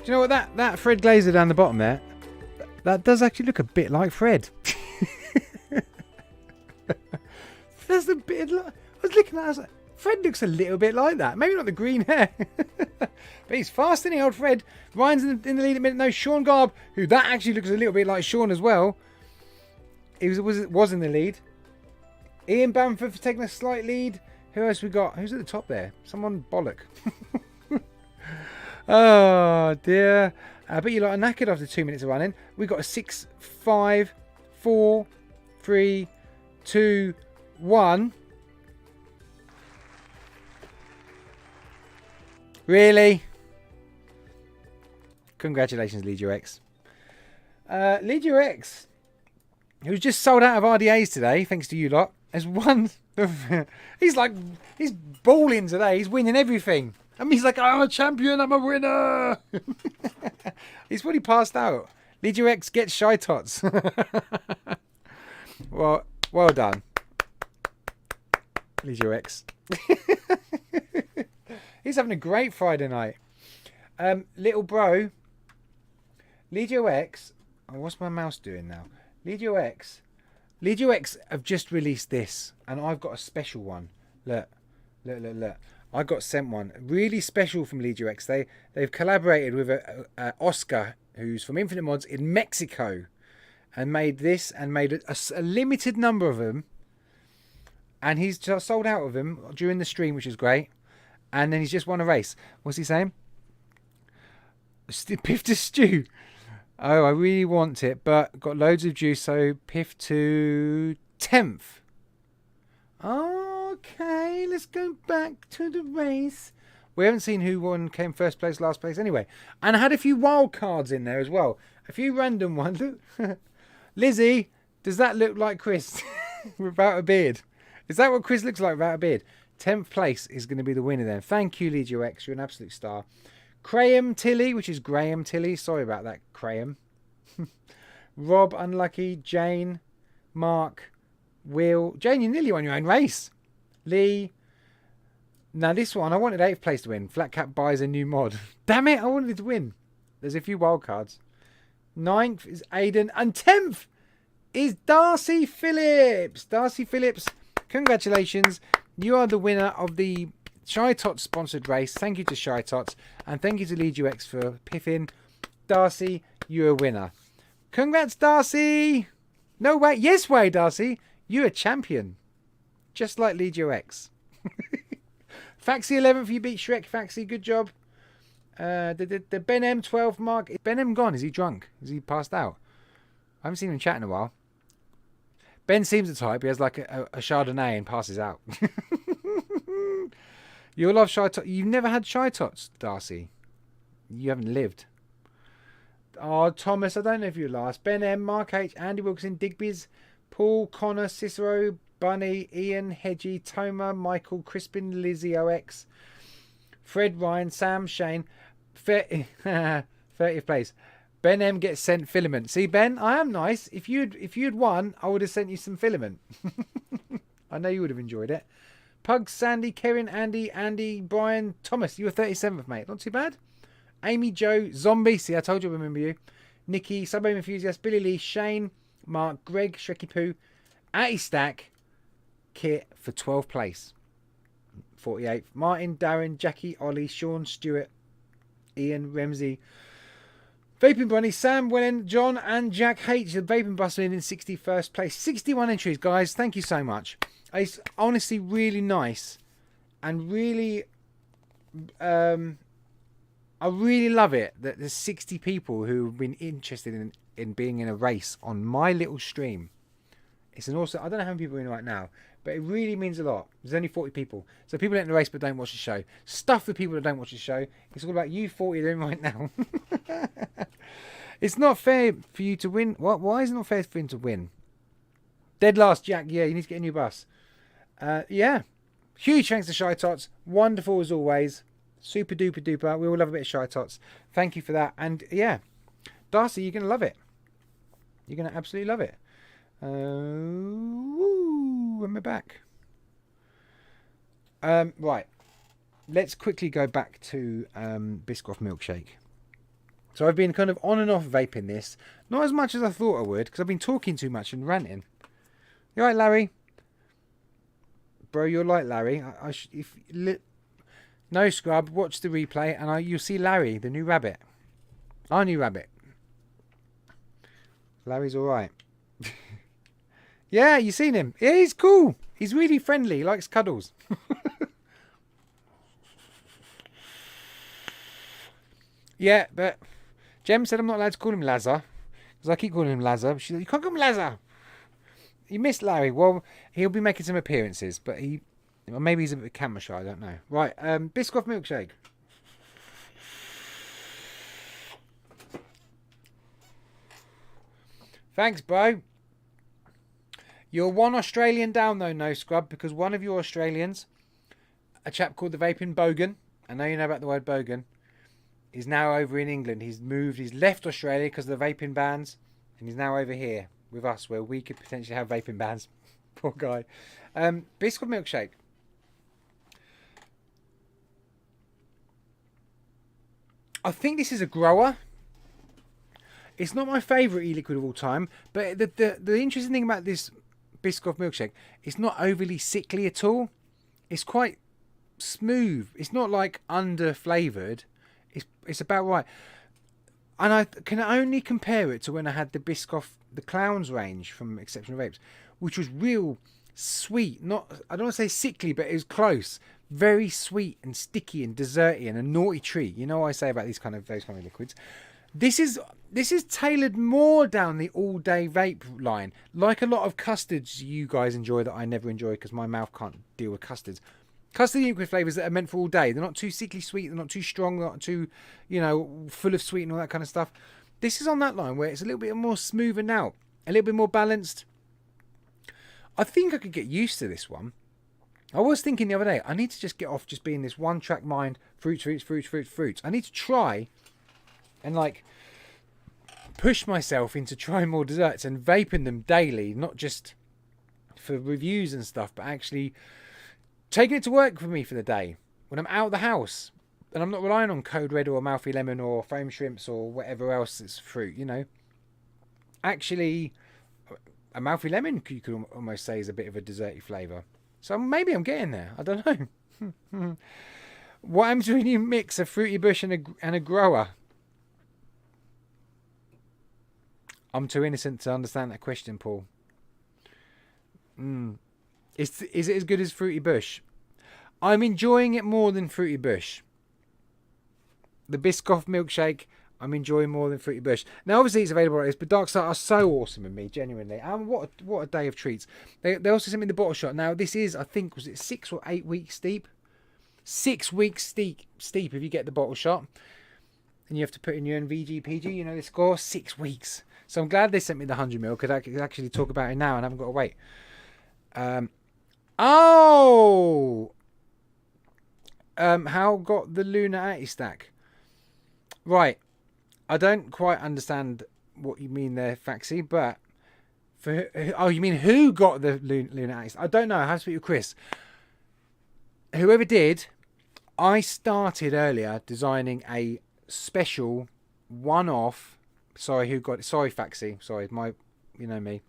Do you know what that Fred Glazer down the bottom there? That does actually look a bit like Fred. There's a bit. I was looking at it, I was like, Fred looks a little bit like that. Maybe not the green hair, but he's fast, isn't he, old Fred? Ryan's in the lead at minute. No, Sean Garb, who that actually looks a little bit like Sean as well. He was in the lead. Ian Bamford for taking a slight lead. Who else we got? Who's at the top there? Someone bollock. Oh dear. But you lot are knackered after 2 minutes of running. We've got a 6, 5, 4, 3, 2, 1. Really? Congratulations, Legio-X. Legio-X, who's just sold out of RDAs today, thanks to you lot, has won. He's balling today. He's winning everything. I mean, he's like, I'm a champion, I'm a winner. He's fully passed out. Legio-X gets Shytots. Well done. Legio-X. He's having a great Friday night. Little bro. Legio-X. Oh, what's my mouse doing now? Legio-X. Legio-X have just released this. And I've got a special one. Look. I got sent one really special from Legio-X. They've collaborated with Oscar, who's from Infinite Mods in Mexico, and made this and made a limited number of them. And he's just sold out of them during the stream, which is great. And then he's just won a race. What's he saying? Piff to stew. Oh, I really want it, but got loads of juice, so piff to 10th. Okay, let's go back to the race. We haven't seen who came first place, last place anyway. And I had a few wild cards in there as well. A few random ones. Lizzie, does that look like Chris without a beard? Is that what Chris looks like without a beard? 10th place is going to be the winner then. Thank you, Legio-X. You're an absolute star. Graham Tilly, which is Graham Tilly. Sorry about that, Graham. Rob, unlucky. Jane, Mark, Will. Jane, you nearly won your own race. Lee, Now this one, I wanted 8th place to win. FlatCap buys a new mod. Damn it, I wanted it to win. There's a few wild cards. 9th is Aiden. And 10th is Darcy Phillips. Darcy Phillips, congratulations. You are the winner of the Shytots sponsored race. Thank you to Shytots. And thank you to Legio-X for piffing. Darcy, you're a winner. Congrats, Darcy. No way. Yes way, Darcy. You're a champion. Just like Legio-X. Faxi 11th, you beat Shrek. Faxi, good job. The Ben M 12 mark. Is Ben M gone? Is he drunk? Is he passed out? I haven't seen him chat in a while. Ben seems the type. He has like a Chardonnay and passes out. You'll love Shytots. You've never had Shytots, Darcy. You haven't lived. Oh, Thomas, I don't know if you're last. Ben M, Mark H, Andy Wilkinson, Digbys, Paul, Connor, Cicero, Bunny, Ian, Hedgie, Toma, Michael, Crispin, Legio-X, Fred, Ryan, Sam, Shane, 30th place. Ben M gets sent filament. See, Ben, I am nice. If you'd won, I would have sent you some filament. I know you would have enjoyed it. Pug, Sandy, Karen, Andy, Brian, Thomas. You were 37th, mate. Not too bad. Amy, Joe, Zombie. See, I told you I remember you. Nikki, Suburban Enthusiast, Billy Lee, Shane, Mark, Greg, Shreky Poo, Atty Stack, Kit for 12th place. 48th. Martin, Darren, Jackie, Ollie, Sean, Stewart, Ian, Ramsey, Vaping Bunny, Sam, Wellen, John, and Jack H. The Vaping Bus in 61st place. 61 entries, guys. Thank you so much. It's honestly really nice and really I really love it that there's 60 people who have been interested in being in a race on my little stream. It's an awesome... I don't know how many people are in right now, but it really means a lot. There's only 40 people. So people in the race but don't watch the show. Stuff the people that don't watch the show. It's all about you 40 doing right now. It's not fair for you to win. What? Why is it not fair for him to win? Dead last, Jack. Yeah, you need to get a new bus. Yeah. Huge thanks to Shytots. Wonderful as always. Super duper duper. We all love a bit of Shytots. Thank you for that. And yeah, Darcy, you're going to love it. You're going to absolutely love it. Woo, and we're back. Right. Let's quickly go back to Biscoff Milkshake. So I've been kind of on and off vaping this. Not as much as I thought I would, because I've been talking too much and ranting. You alright, Larry? Bro, you're like Larry. No scrub, watch the replay and you'll see Larry, the new rabbit. Our new rabbit. Larry's alright. Yeah, you seen him. Yeah, he's cool. He's really friendly. He likes cuddles. Yeah, but Jem said I'm not allowed to call him Lazar. Because I keep calling him Lazar. She's like, you can't call him Lazar. You missed Larry. Well, he'll be making some appearances, but maybe he's a bit camera shy, I don't know. Right, Biscoff Milkshake. Thanks, bro. You're one Australian down, though, no scrub, because one of your Australians, a chap called the Vaping Bogan, I know you know about the word Bogan, is now over in England. He's left Australia because of the vaping bans, and he's now over here with us, where we could potentially have vaping bans. Poor guy. Biscoff Milkshake. I think this is a grower. It's not my favourite e-liquid of all time, but the interesting thing about this Biscoff Milkshake, it's not overly sickly at all. It's quite smooth. It's not like under-flavoured. It's about right. And I can only compare it to when I had the Biscoff, the Clowns range from Exceptional Vapes, which was real sweet. I don't want to say sickly, but it was close. Very sweet and sticky and desserty and a naughty treat. You know what I say about those kind of liquids. This is tailored more down the all-day vape line, like a lot of custards you guys enjoy that I never enjoy because my mouth can't deal with custards. Custard liquid flavours that are meant for all day. They're not too sickly sweet. They're not too strong. They're not too, full of sweet and all that kind of stuff. This is on that line where it's a little bit more smoothened out, a little bit more balanced. I think I could get used to this one. I was thinking the other day, I need to just get off just being this one-track mind, fruits. I need to try and push myself into trying more desserts and vaping them daily, not just for reviews and stuff, but actually taking it to work for me for the day when I'm out of the house and I'm not relying on Code Red or Mouthy Lemon or Foam Shrimps or whatever else is fruit, you know. Actually, a Mouthy Lemon you could almost say is a bit of a desserty flavour. So maybe I'm getting there. I don't know. What happens when you mix a fruity bush and a grower? I'm too innocent to understand that question, Paul. Is it as good as Fruity Bush? I'm enjoying it more than Fruity Bush. The Biscoff milkshake, I'm enjoying more than Fruity Bush. Now, obviously, it's available like this, but Darkstar are so awesome with me, genuinely. And what a day of treats. They also sent me the bottle shot. Now, this is, I think, was it 6 or 8 weeks steep? 6 weeks steep if you get the bottle shot. And you have to put in your own VGPG, you know the score, 6 weeks. So I'm glad they sent me the 100ml, because I could actually talk about it now and I haven't got to wait. How got the Lunar anti-stack? Right. I don't quite understand what you mean there, Faxi, but... you mean who got the Lunar anti-stack? I don't know. I have to speak with Chris. Whoever did, I started earlier designing a special one-off... Sorry, who got it? Sorry, Faxi. Sorry, you know me.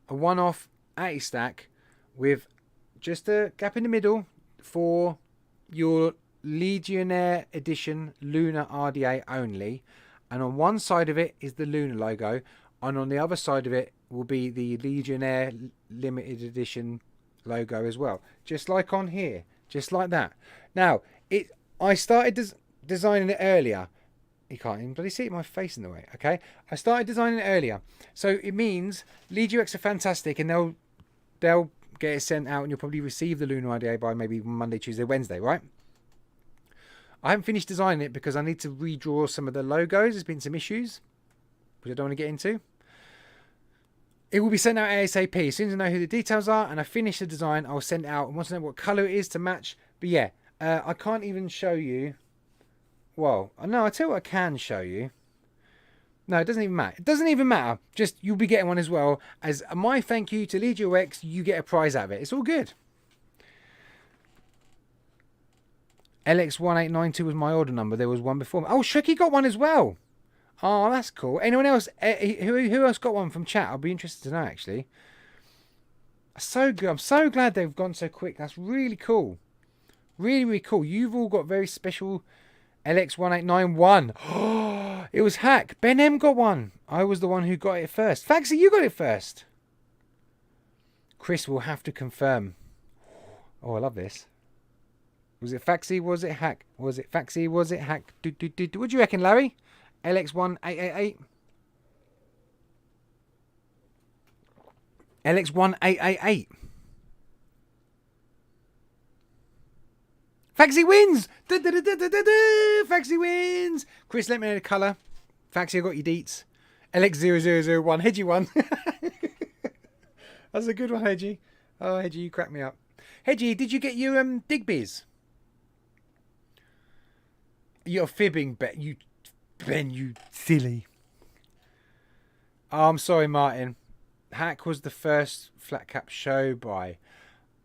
A one-off anti-stack with just a gap in the middle for your Legionnaire Edition Lunar RDA only. And on one side of it is the Lunar logo. And on the other side of it will be the Legionnaire Limited Edition logo as well. Just like on here. Just like that. Now, I started designing it earlier. You can't even bloody see my face in the way, okay? I started designing it earlier. So it means Legio-X are fantastic and they'll get it sent out and you'll probably receive the Lunar IDA by maybe Monday, Tuesday, Wednesday, right? I haven't finished designing it because I need to redraw some of the logos. There's been some issues, which I don't want to get into. It will be sent out ASAP. As soon as I know who the details are and I finish the design, I'll send it out. I want to know what colour it is to match. But yeah, I can't even show you. Well, no, I'll tell you what I can show you. No, it doesn't even matter. It doesn't even matter. Just, you'll be getting one as well. As my thank you to Legio-X, you get a prize out of it. It's all good. LX1892 was my order number. There was one before me. Oh, Shrekky got one as well. Oh, that's cool. Anyone else? Who else got one from chat? I'll be interested to know, actually. So good. I'm so glad they've gone so quick. That's really cool. Really, really cool. You've all got very special... LX1891. Oh, it was Hack. Ben M got one. I was the one who got it first. Faxi, you got it first. Chris will have to confirm. Oh, I love this. Was it Faxi? Was it Hack? Was it Faxi? Was it Hack? What do you reckon, Larry? LX1888. LX1888. Faxi wins! Faxi wins! Chris, let me know the colour. Faxi, I got your deets. LX0001. Hedgie won. That's a good one, Hedgie. Oh, Hedgie, you cracked me up. Hedgie, did you get your Digbys? You're fibbing, Ben, you silly. Oh, I'm sorry, Martin. Hack was the first FlatCap show by.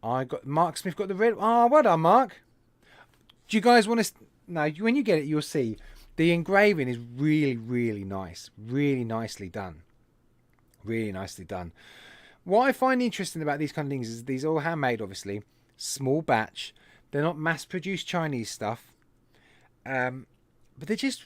Mark Smith got the red. Oh, well done, Mark. Do you guys want to... No, when you get it, you'll see. The engraving is really, really nice. Really nicely done. Really nicely done. What I find interesting about these kind of things is these are all handmade, obviously. Small batch. They're not mass-produced Chinese stuff. But they just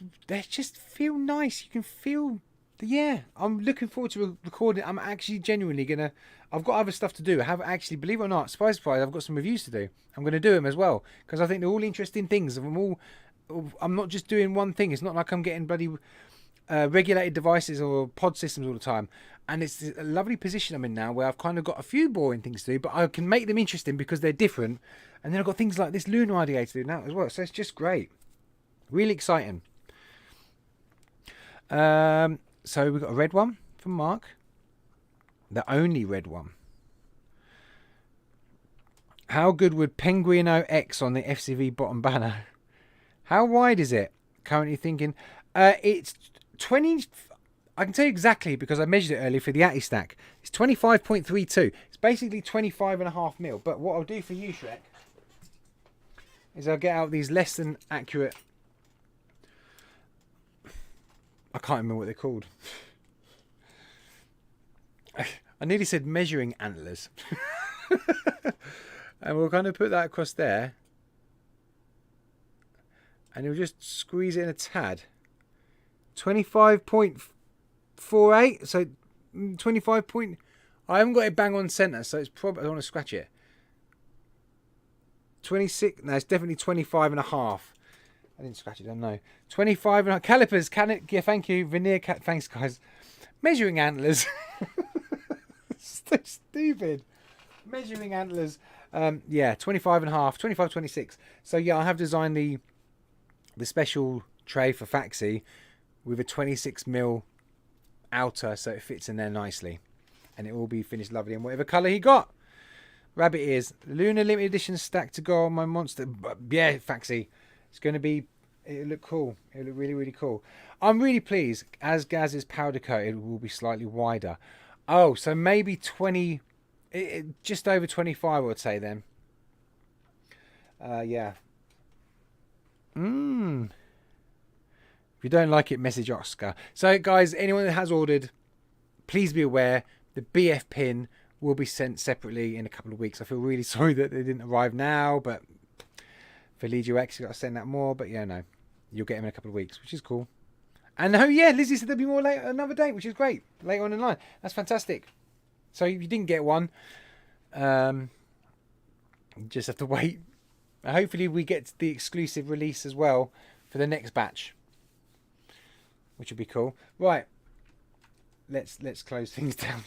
feel nice. You can feel... Yeah, I'm looking forward to recording. I'm actually genuinely going to... I've got other stuff to do. I have actually, believe it or not, surprise, surprise, I've got some reviews to do. I'm going to do them as well. Because I think they're all interesting things. I'm not just doing one thing. It's not like I'm getting bloody regulated devices or pod systems all the time. And it's a lovely position I'm in now where I've kind of got a few boring things to do, but I can make them interesting because they're different. And then I've got things like this Lunar IDA to do now as well. So it's just great. Really exciting. So we've got a red one from Mark. The only red one. How good would Penguino X on the FCV bottom banner? How wide is it? Currently thinking. It's 20... I can tell you exactly because I measured it earlier for the Atty stack. It's 25.32. It's basically 25.5 mil. But what I'll do for you, Shrek, is I'll get out these less than accurate... I can't remember what they're called. I nearly said measuring antlers. And we'll kind of put that across there. And you'll just squeeze it in a tad. 25.48. So 25 point... I haven't got it bang on centre, so it's probably... I don't want to scratch it. 26... No, it's definitely 25.5. I didn't scratch it, I don't know. 25.5. Calipers, yeah, thank you. Veneer, thanks, guys. Measuring antlers. So stupid. Measuring antlers. Yeah, 25.5. 25, 26. So yeah, I have designed the special tray for Faxi with a 26mm outer, so it fits in there nicely. And it will be finished lovely in whatever colour he got. Rabbit ears. Lunar limited edition stack to go on my monster. Yeah, Faxi. It's going to be... It'll look cool. It'll look really, really cool. I'm really pleased. As Gaz is powder coated, it will be slightly wider. Oh, so maybe 20... just over 25, I would say then. Yeah. If you don't like it, message Oscar. So, guys, anyone that has ordered, please be aware the BF pin will be sent separately in a couple of weeks. I feel really sorry that they didn't arrive now, but for Legio-X, you've got to send that more. But yeah, no, you'll get them in a couple of weeks, which is cool. And oh yeah, Lizzie said there'll be more later, another date, which is great. Later on in line. That's fantastic. So if you didn't get one, you just have to wait. Hopefully we get the exclusive release as well for the next batch, which would be cool. Right, let's close things down.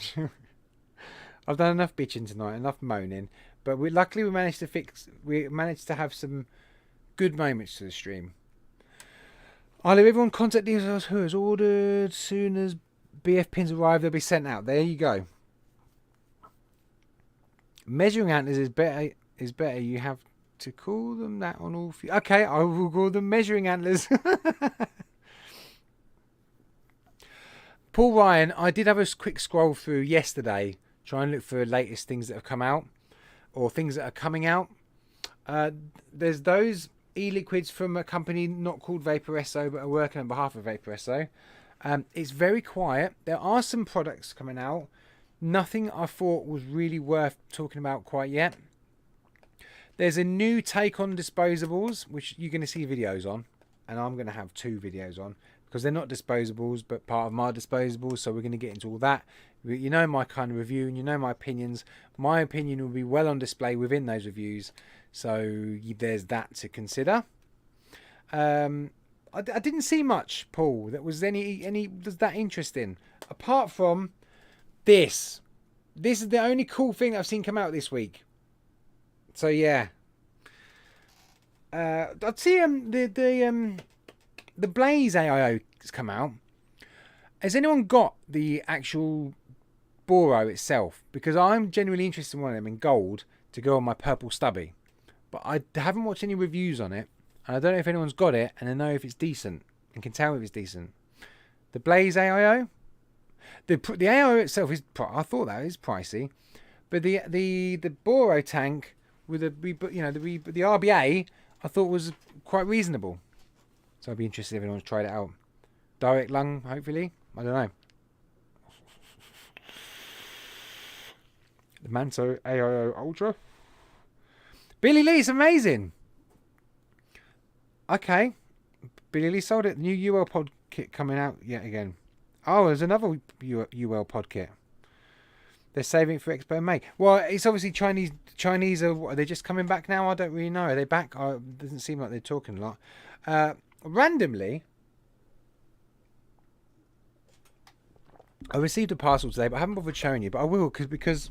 I've done enough bitching tonight, enough moaning, but luckily we managed to have some good moments to the stream. I'll leave everyone contact details who has ordered. Soon as BF pins arrive, they'll be sent out. There you go. Measuring antlers is better. You have to call them that on all. Okay, I will call them measuring antlers. Paul Ryan, I did have a quick scroll through yesterday, try and look for latest things that have come out or things that are coming out. There's those e-liquids from a company not called Vaporesso but are working on behalf of Vaporesso. It's very quiet. There are some products coming out. Nothing I thought was really worth talking about quite yet. There's a new take on disposables, which you're going to see videos on, and I'm going to have 2 videos on because they're not disposables but part of my disposables, so we're going to get into all that. You know my kind of review and you know my opinions. My opinion will be well on display within those reviews, so there's that to consider. I didn't see much, Paul, that was was that interesting apart from this. This is the only cool thing I've seen come out this week. So yeah, I'd see the Blaze AIO has come out. Has anyone got the actual Boro itself? Because I'm genuinely interested in one of them in gold to go on my purple stubby, but I haven't watched any reviews on it, and I don't know if anyone's got it and I know if it's decent and can tell if it's decent. The Blaze AIO, the AIO itself is, I thought that is pricey, but the Boro tank with the RBA I thought was quite reasonable. So I'd be interested if anyone's tried it out. Direct lung, hopefully. I don't know. The Manto AIO Ultra. Billy Lee's amazing. Okay. Billy Lee sold it. New UL pod kit coming out yet again. Oh, there's another UL pod kit. They're saving it for Expo May. Well, it's obviously Chinese. Are they just coming back now? I don't really know. Are they back? It doesn't seem like they're talking a lot. Randomly, I received a parcel today, but I haven't bothered showing you. But I will because,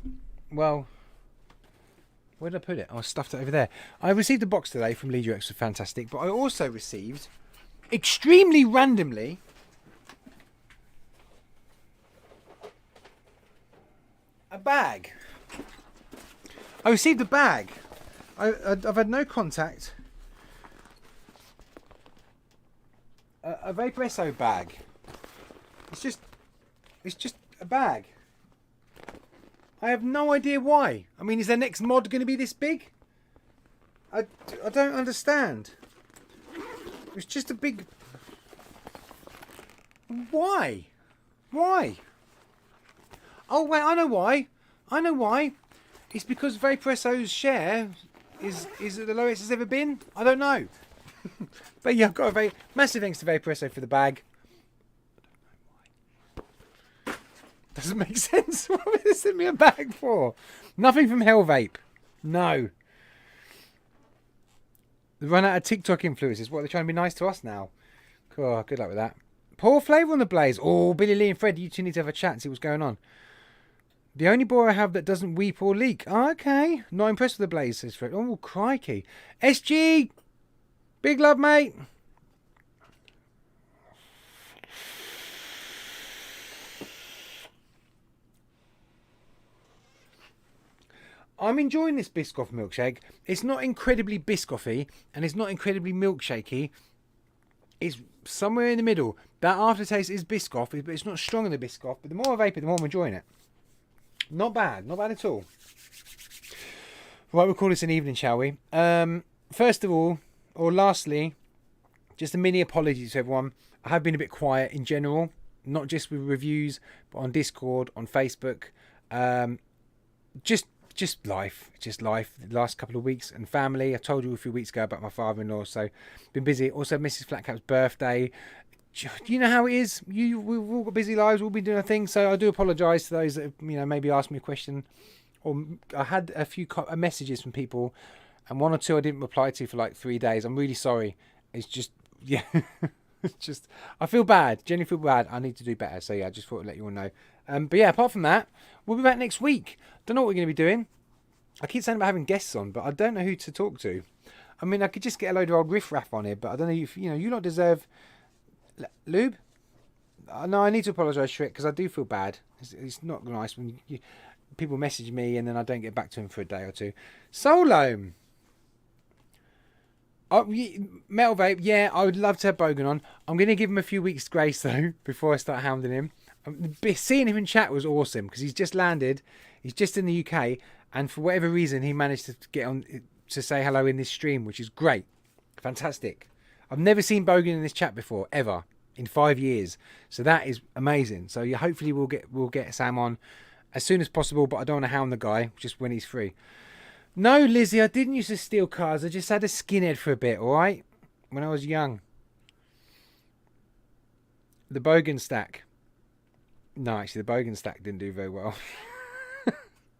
well, where did I put it? I stuffed it over there. I received a box today from Legio-X, fantastic. But I also received, extremely randomly, a bag. I received a bag. I've had no contact. A Vaporesso bag. It's just It's just a bag. I have no idea why. I mean, is their next mod going to be this big? I don't understand. It's just a big... Why? Why? Oh, wait, I know why. I know why. It's because Vaporesso's share is at the lowest it's ever been. I don't know. But yeah, I've got a very massive thanks to Vaporesso for the bag. Doesn't make sense. What would they send me a bag for? Nothing from Hell Vape. No. They run out of TikTok influencers. What, they're trying to be nice to us now? Cool, good luck with that. Pour flavour on the blaze. Oh, Billy Lee and Fred, you two need to have a chat and see what's going on. The only boy I have that doesn't weep or leak. Oh, okay. Not impressed with the blaze, says Fred. Oh, crikey. SG! Big love, mate. I'm enjoying this Biscoff milkshake. It's not incredibly Biscoffy and it's not incredibly milkshakey. It's somewhere in the middle. That aftertaste is Biscoff, but it's not strong in the Biscoff. But the more I vape it, the more I'm enjoying it. Not bad. Not bad at all. Right, we'll call this an evening, shall we? First of all, or lastly, just a mini apology to everyone. I have been a bit quiet in general. Not just with reviews, but on Discord, on Facebook. Just life. Just life. The last couple of weeks and family. I told you a few weeks ago about my father-in-law, so been busy. Also, Mrs. FlatCap's birthday. You know how it is. We've all got busy lives. We'll be doing our thing. So I do apologise to those that have, maybe asked me a question. Or I had a few messages from people, and one or two I didn't reply to for like 3 days. I'm really sorry. It's just, yeah. It's just, I feel bad. Genuinely feel bad. I need to do better. So yeah, I just thought I'd let you all know. But yeah, apart from that, we'll be back next week. Don't know what we're going to be doing. I keep saying about having guests on, but I don't know who to talk to. I mean, I could just get a load of old riff-raff on here, but I don't know if, you lot deserve... Lube? No, I need to apologise, Shrek, because I do feel bad. It's not nice when people message me and then I don't get back to them for a day or two. Solo! Oh, Metal Vape, yeah, I would love to have Bogan on. I'm going to give him a few weeks' grace, though, before I start hounding him. Seeing him in chat was awesome, because he's just landed. He's just in the UK, and for whatever reason, he managed to get on to say hello in this stream, which is great. Fantastic. I've never seen Bogan in this chat before, ever, in 5 years. So that is amazing. So yeah, hopefully we'll get Sam on as soon as possible, but I don't want to hound the guy, just when he's free. No, Lizzie, I didn't used to steal cars. I just had a skinhead for a bit, alright? When I was young. The Bogan stack. No, actually, the Bogan stack didn't do very well.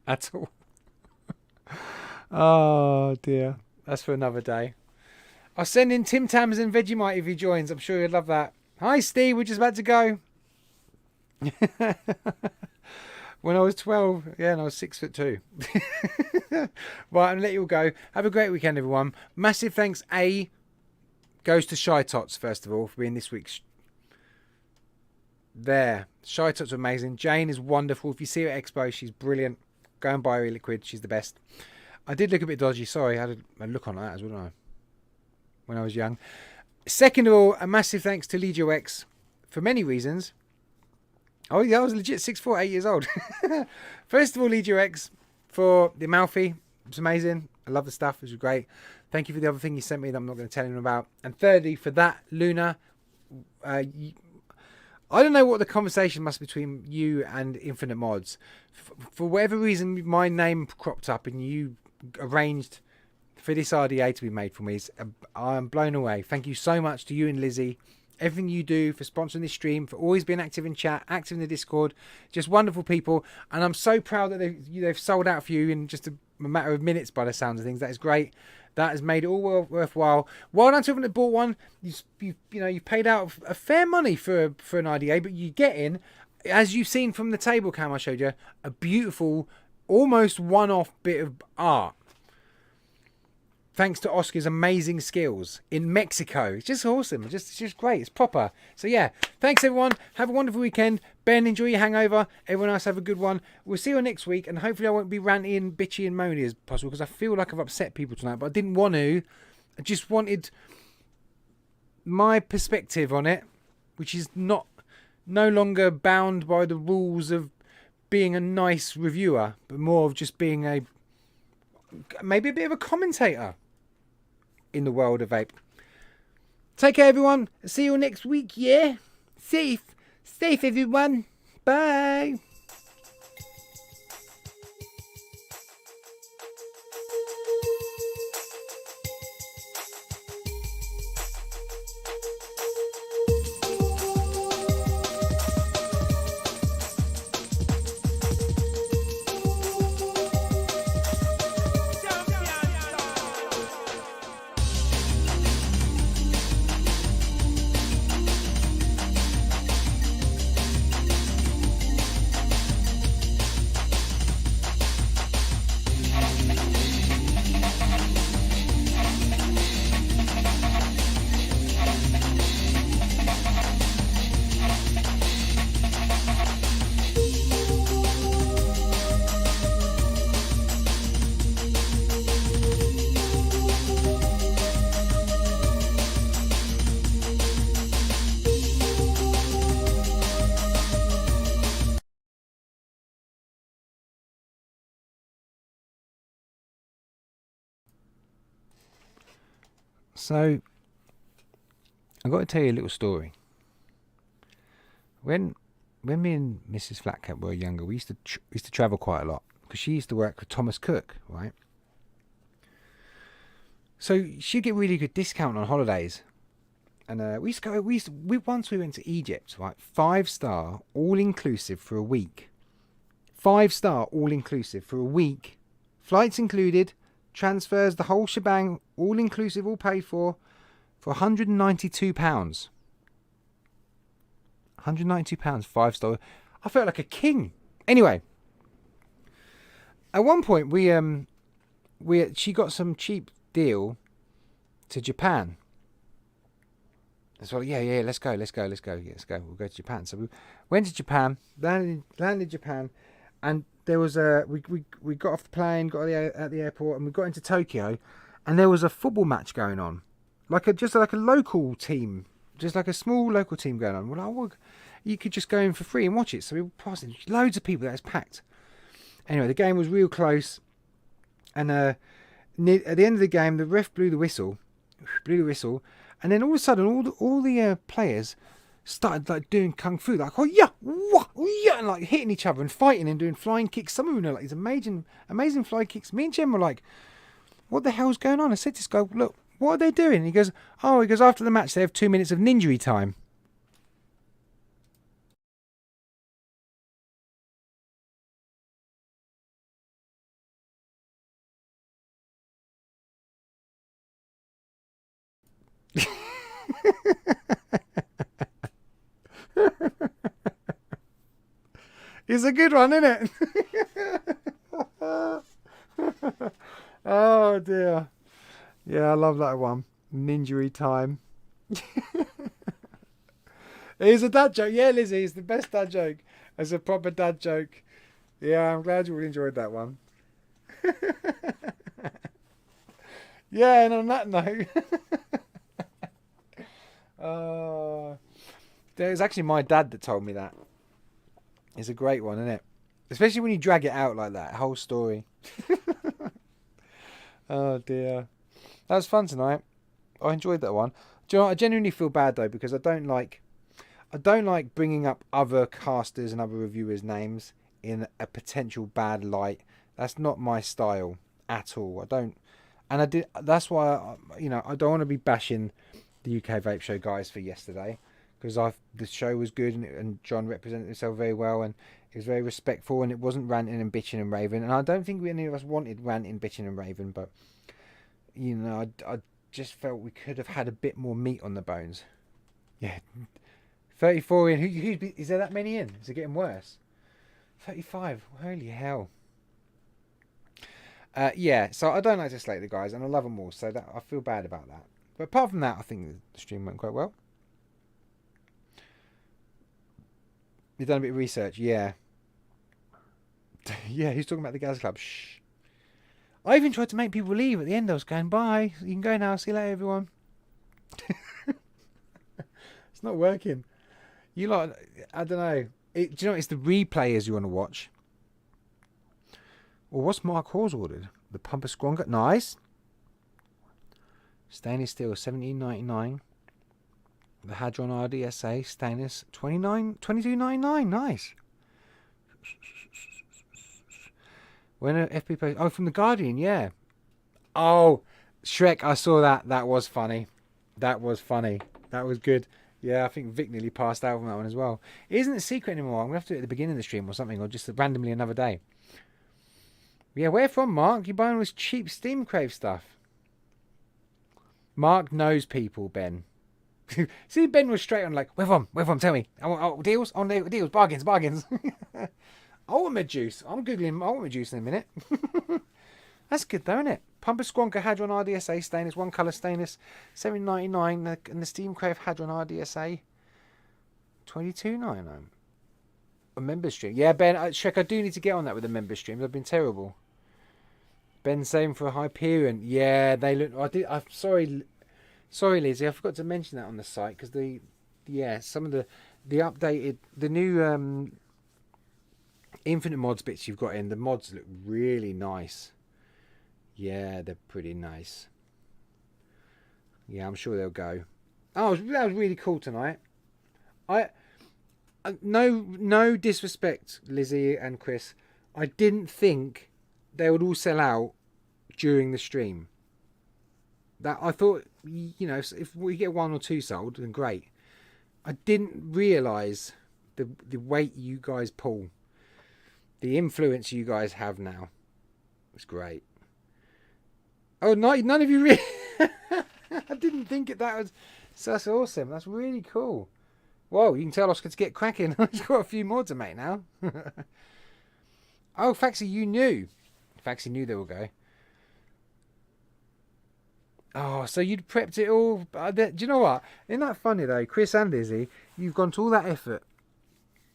At all. Oh, dear. That's for another day. I'll send in Tim Tams and Vegemite if he joins. I'm sure he'd love that. Hi, Steve. We're just about to go. When I was 12, yeah, and I was 6'2". Right, I'm let you all go. Have a great weekend, everyone. Massive thanks, goes to Shytots, first of all, for being this week's... There. Shytots are amazing. Jane is wonderful. If you see her at Expo, she's brilliant. Go and buy her liquid. She's the best. I did look a bit dodgy. Sorry, I had a look on that as well, didn't I? When I was young. Second of all, a massive thanks to Legio-X for many reasons. Oh yeah, I was legit 6'4", 8 years old. First of all, Legio-X for the Amalfi. It's amazing. I love the stuff. It was great. Thank you for the other thing you sent me that I'm not going to tell anyone about. And thirdly, for that, Luna, I don't know what the conversation must be between you and Infinite Mods. For whatever reason, my name cropped up and you arranged for this RDA to be made for me. I'm blown away. Thank you so much to you and Lizzie. Everything you do for sponsoring this stream, for always being active in chat, active in the Discord. Just wonderful people. And I'm so proud that they've sold out for you in just a matter of minutes by the sounds of things. That is great. That has made it all worthwhile. Well done to everyone that bought one. You paid out a fair money for an RDA, but you get in, as you've seen from the table cam I showed you, a beautiful, almost one-off bit of art. Thanks to Oscar's amazing skills in Mexico. It's just awesome. It's just great. It's proper. So yeah, thanks everyone. Have a wonderful weekend. Ben, enjoy your hangover. Everyone else have a good one. We'll see you next week, and hopefully I won't be ranty and bitchy and moany as possible, because I feel like I've upset people tonight, but I didn't want to. I just wanted my perspective on it, which is not no longer bound by the rules of being a nice reviewer, but more of just being maybe a bit of a commentator in the world of vape. Take care, everyone. See you next week, yeah? Safe, everyone. Bye. So, I've got to tell you a little story. When me and Mrs. FlatCap were younger, we used to travel quite a lot because she used to work with Thomas Cook, right? So she'd get really good discount on holidays, and once we went to Egypt, right? 5-star all inclusive for a week. 5-star all inclusive for a week, flights included, transfers, the whole shebang, all inclusive, all paid for £192. £192, 5-star. I felt like a king. Anyway, at one point she got some cheap deal to Japan. So yeah, let's go. We'll go to Japan. So we went to Japan, landed Japan, and there was we got off the plane, got at the airport, and we got into Tokyo, and there was a football match going on, just like a local team, just like a small local team going on. Well, you could just go in for free and watch it. So we were passing loads of people. That was packed. Anyway, the game was real close, and at the end of the game, the ref blew the whistle, and then all of a sudden, all the players started like doing kung fu, like and like hitting each other and fighting and doing flying kicks. Some of them are like these amazing flying kicks. Me and Jem were like, "What the hell's going on?" I said to this guy, "Look, what are they doing?" He goes, after the match they have 2 minutes of ninjury time. It's a good one, isn't it? Oh dear. Yeah, I love that one. Ninjury time. It's a dad joke. Yeah, Lizzie, it's the best dad joke. It's a proper dad joke. Yeah, I'm glad you all enjoyed that one. Yeah, and on that note, it was actually my dad that told me that. It's a great one, isn't it? Especially when you drag it out like that, whole story. Oh dear. That was fun tonight. I enjoyed that one. Do you know what? I genuinely feel bad though, because I don't like bringing up other casters and other reviewers' names in a potential bad light. That's not my style at all. That's why I don't want to be bashing the UK Vape Show guys for yesterday, because the show was good and John represented himself very well and he was very respectful and it wasn't ranting and bitching and raving, and I don't think any of us wanted ranting, bitching and raving, but I just felt we could have had a bit more meat on the bones. Yeah, 34 in. Is there that many in? Is it getting worse? 35. Holy hell. Yeah, so I don't like to slate the guys and I love them all, so I feel bad about that. But apart from that, I think the stream went quite well. You've done a bit of research, yeah. Yeah, he's talking about the Gaz Club. Shh. I even tried to make people leave at the end. I was going, bye, you can go now, see you later, everyone. It's not working. You lot, I don't know. Do you know what? It's the replayers you want to watch. Well, what's Mark Hawes ordered? The Pumper Squonga. Nice. Stainless steel, 17.99. The Hadron RDSA stainless, 22.99. Nice. When a FP post, oh, from the Guardian, yeah. Oh, Shrek, I saw that. That was funny. That was funny. That was good. Yeah, I think Vic nearly passed out from that one as well. It isn't a secret anymore. I'm going to have to do it at the beginning of the stream or something, or just randomly another day. Yeah, where from, Mark? You buying all this cheap Steam Crave stuff? Mark knows people, Ben. See, Ben was straight on like, where from, tell me. Oh, deals? On deals, bargains. Ultimate Juice. I'm Googling Ultimate Juice in a minute. That's good though, isn't it? Pumper Squonka Hadron RDSA stainless, one colour stainless, $7.99, and the Steam Crave Hadron RDSA, $22.99. A member stream. Yeah, Ben, Shrek, I do need to get on that with the member streams. They've been terrible. Ben saying for a Hyperion. Yeah, they look. I'm sorry, Lizzie. I forgot to mention that on the site because some of the updated, the new Infinite Mods bits you've got in. The mods look really nice. Yeah, they're pretty nice. Yeah, I'm sure they'll go. Oh, that was really cool tonight. No disrespect, Lizzie and Chris. I didn't think they would all sell out during the stream. That I thought, if we get one or two sold, then great. I didn't realise the weight you guys pull, the influence you guys have now. It's great. Oh, no, none of you really. I didn't think that was. So that's awesome. That's really cool. Whoa, you can tell Oscar to get cracking. He's got a few more to make now. Oh, Faxi, you knew. Faxi knew they will go. Oh, so you'd prepped it all. Do you know what? Isn't that funny though? Chris and Izzy, you've gone to all that effort.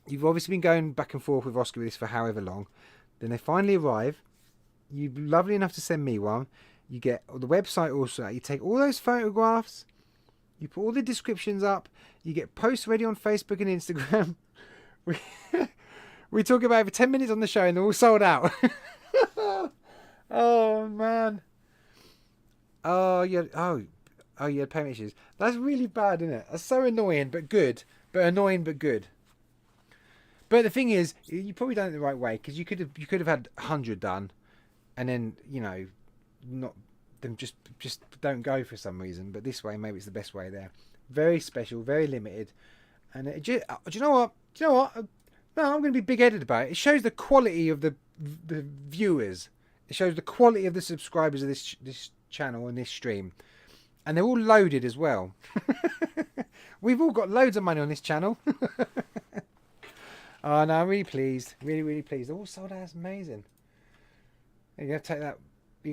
You've obviously been going back and forth with Oscar with this for however long. Then they finally arrive. You're lovely enough to send me one. You get the website also. You take all those photographs. You put all the descriptions up. You get posts ready on Facebook and Instagram. We talk about it for 10 minutes on the show and they're all sold out. Oh, man. Oh, yeah. Oh, you had payment issues. That's really bad, isn't it? That's so annoying, but good. But annoying, but good. But the thing is, you probably done it the right way because you could have had 100 done, and then not them just don't go for some reason. But this way, maybe it's the best way there. Very special, very limited, and do you know what? No, I'm going to be big-headed about it. It shows the quality of the viewers. It shows the quality of the subscribers of this channel and this stream, and they're all loaded as well. We've all got loads of money on this channel. Oh no, I'm really pleased, really pleased. They're all sold out. It's amazing. You're gonna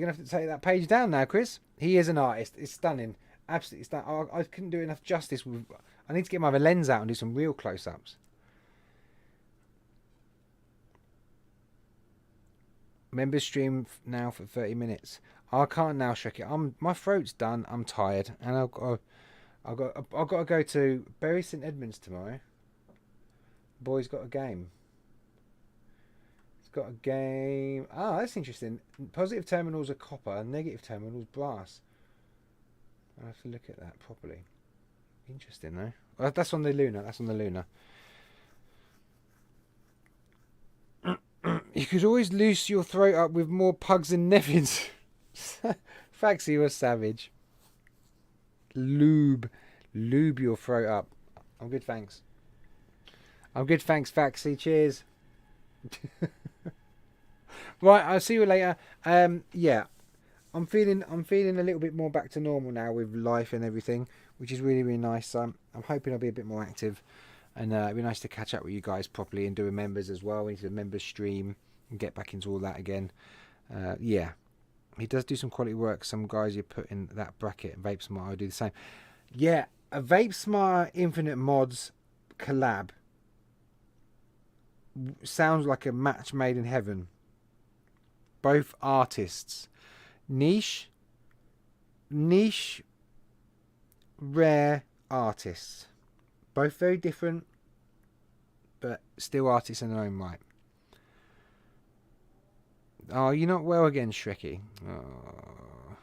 have to take that page down now, Chris. He is an artist. It's stunning, absolutely stunning. I couldn't do enough justice with. I need to get my other lens out and do some real close-ups. Member stream now for 30 minutes. I can't now, Shrek it. My throat's done. I'm tired, and I've got to go to Bury St Edmunds tomorrow. Boy's got a game. He's got a game. Ah, that's interesting. Positive terminals are copper, negative terminals brass. I'll have to look at that properly. Interesting, though. Well, that's on the Lunar. That's on the Lunar. You could always loose your throat up with more pugs and Nevins. Faxi was savage. Lube your throat up. I'm good, thanks. I'm good, thanks, Faxi. Cheers. Right, I'll see you later. Yeah, I'm feeling a little bit more back to normal now with life and everything, which is really nice. I'm hoping I'll be a bit more active, and it'd be nice to catch up with you guys properly and do a members as well. We need to do a members stream and get back into all that again. Yeah, he does do some quality work. Some guys you put in that bracket. Vape Smart, I do the same. Yeah, a Vape Smart Infinite Mods collab sounds like a match made in heaven. Both artists, niche, rare artists, both very different, but still artists in their own right. Oh, you're not well again, Shrekky. Oh.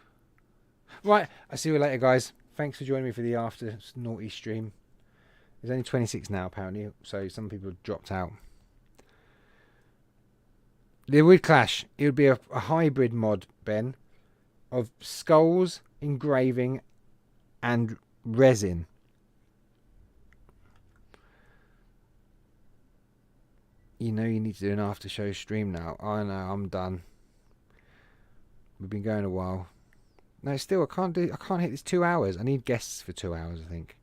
Right, I'll see you later, guys. Thanks for joining me for the after naughty stream. There's only 26 now, apparently, so some people have dropped out. It would clash. It would be a hybrid mod, Ben, of skulls, engraving, and resin. You know you need to do an after show stream now. I know, I'm done. We've been going a while. No, still, I can't hit this 2 hours. I need guests for 2 hours, I think.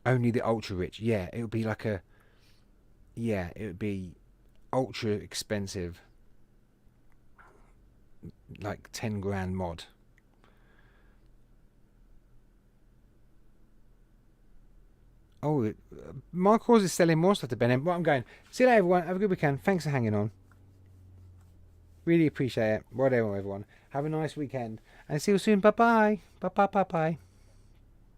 Only the ultra rich. Yeah, it would be like a... Yeah, it would be ultra expensive. Like 10 grand mod. Oh, my cause is selling more stuff to Ben. But I'm going. See you later, everyone. Have a good weekend. Thanks for hanging on. Really appreciate it. Whatever, everyone. Have a nice weekend. And see you soon. Bye-bye. Bye-bye. Bye-bye.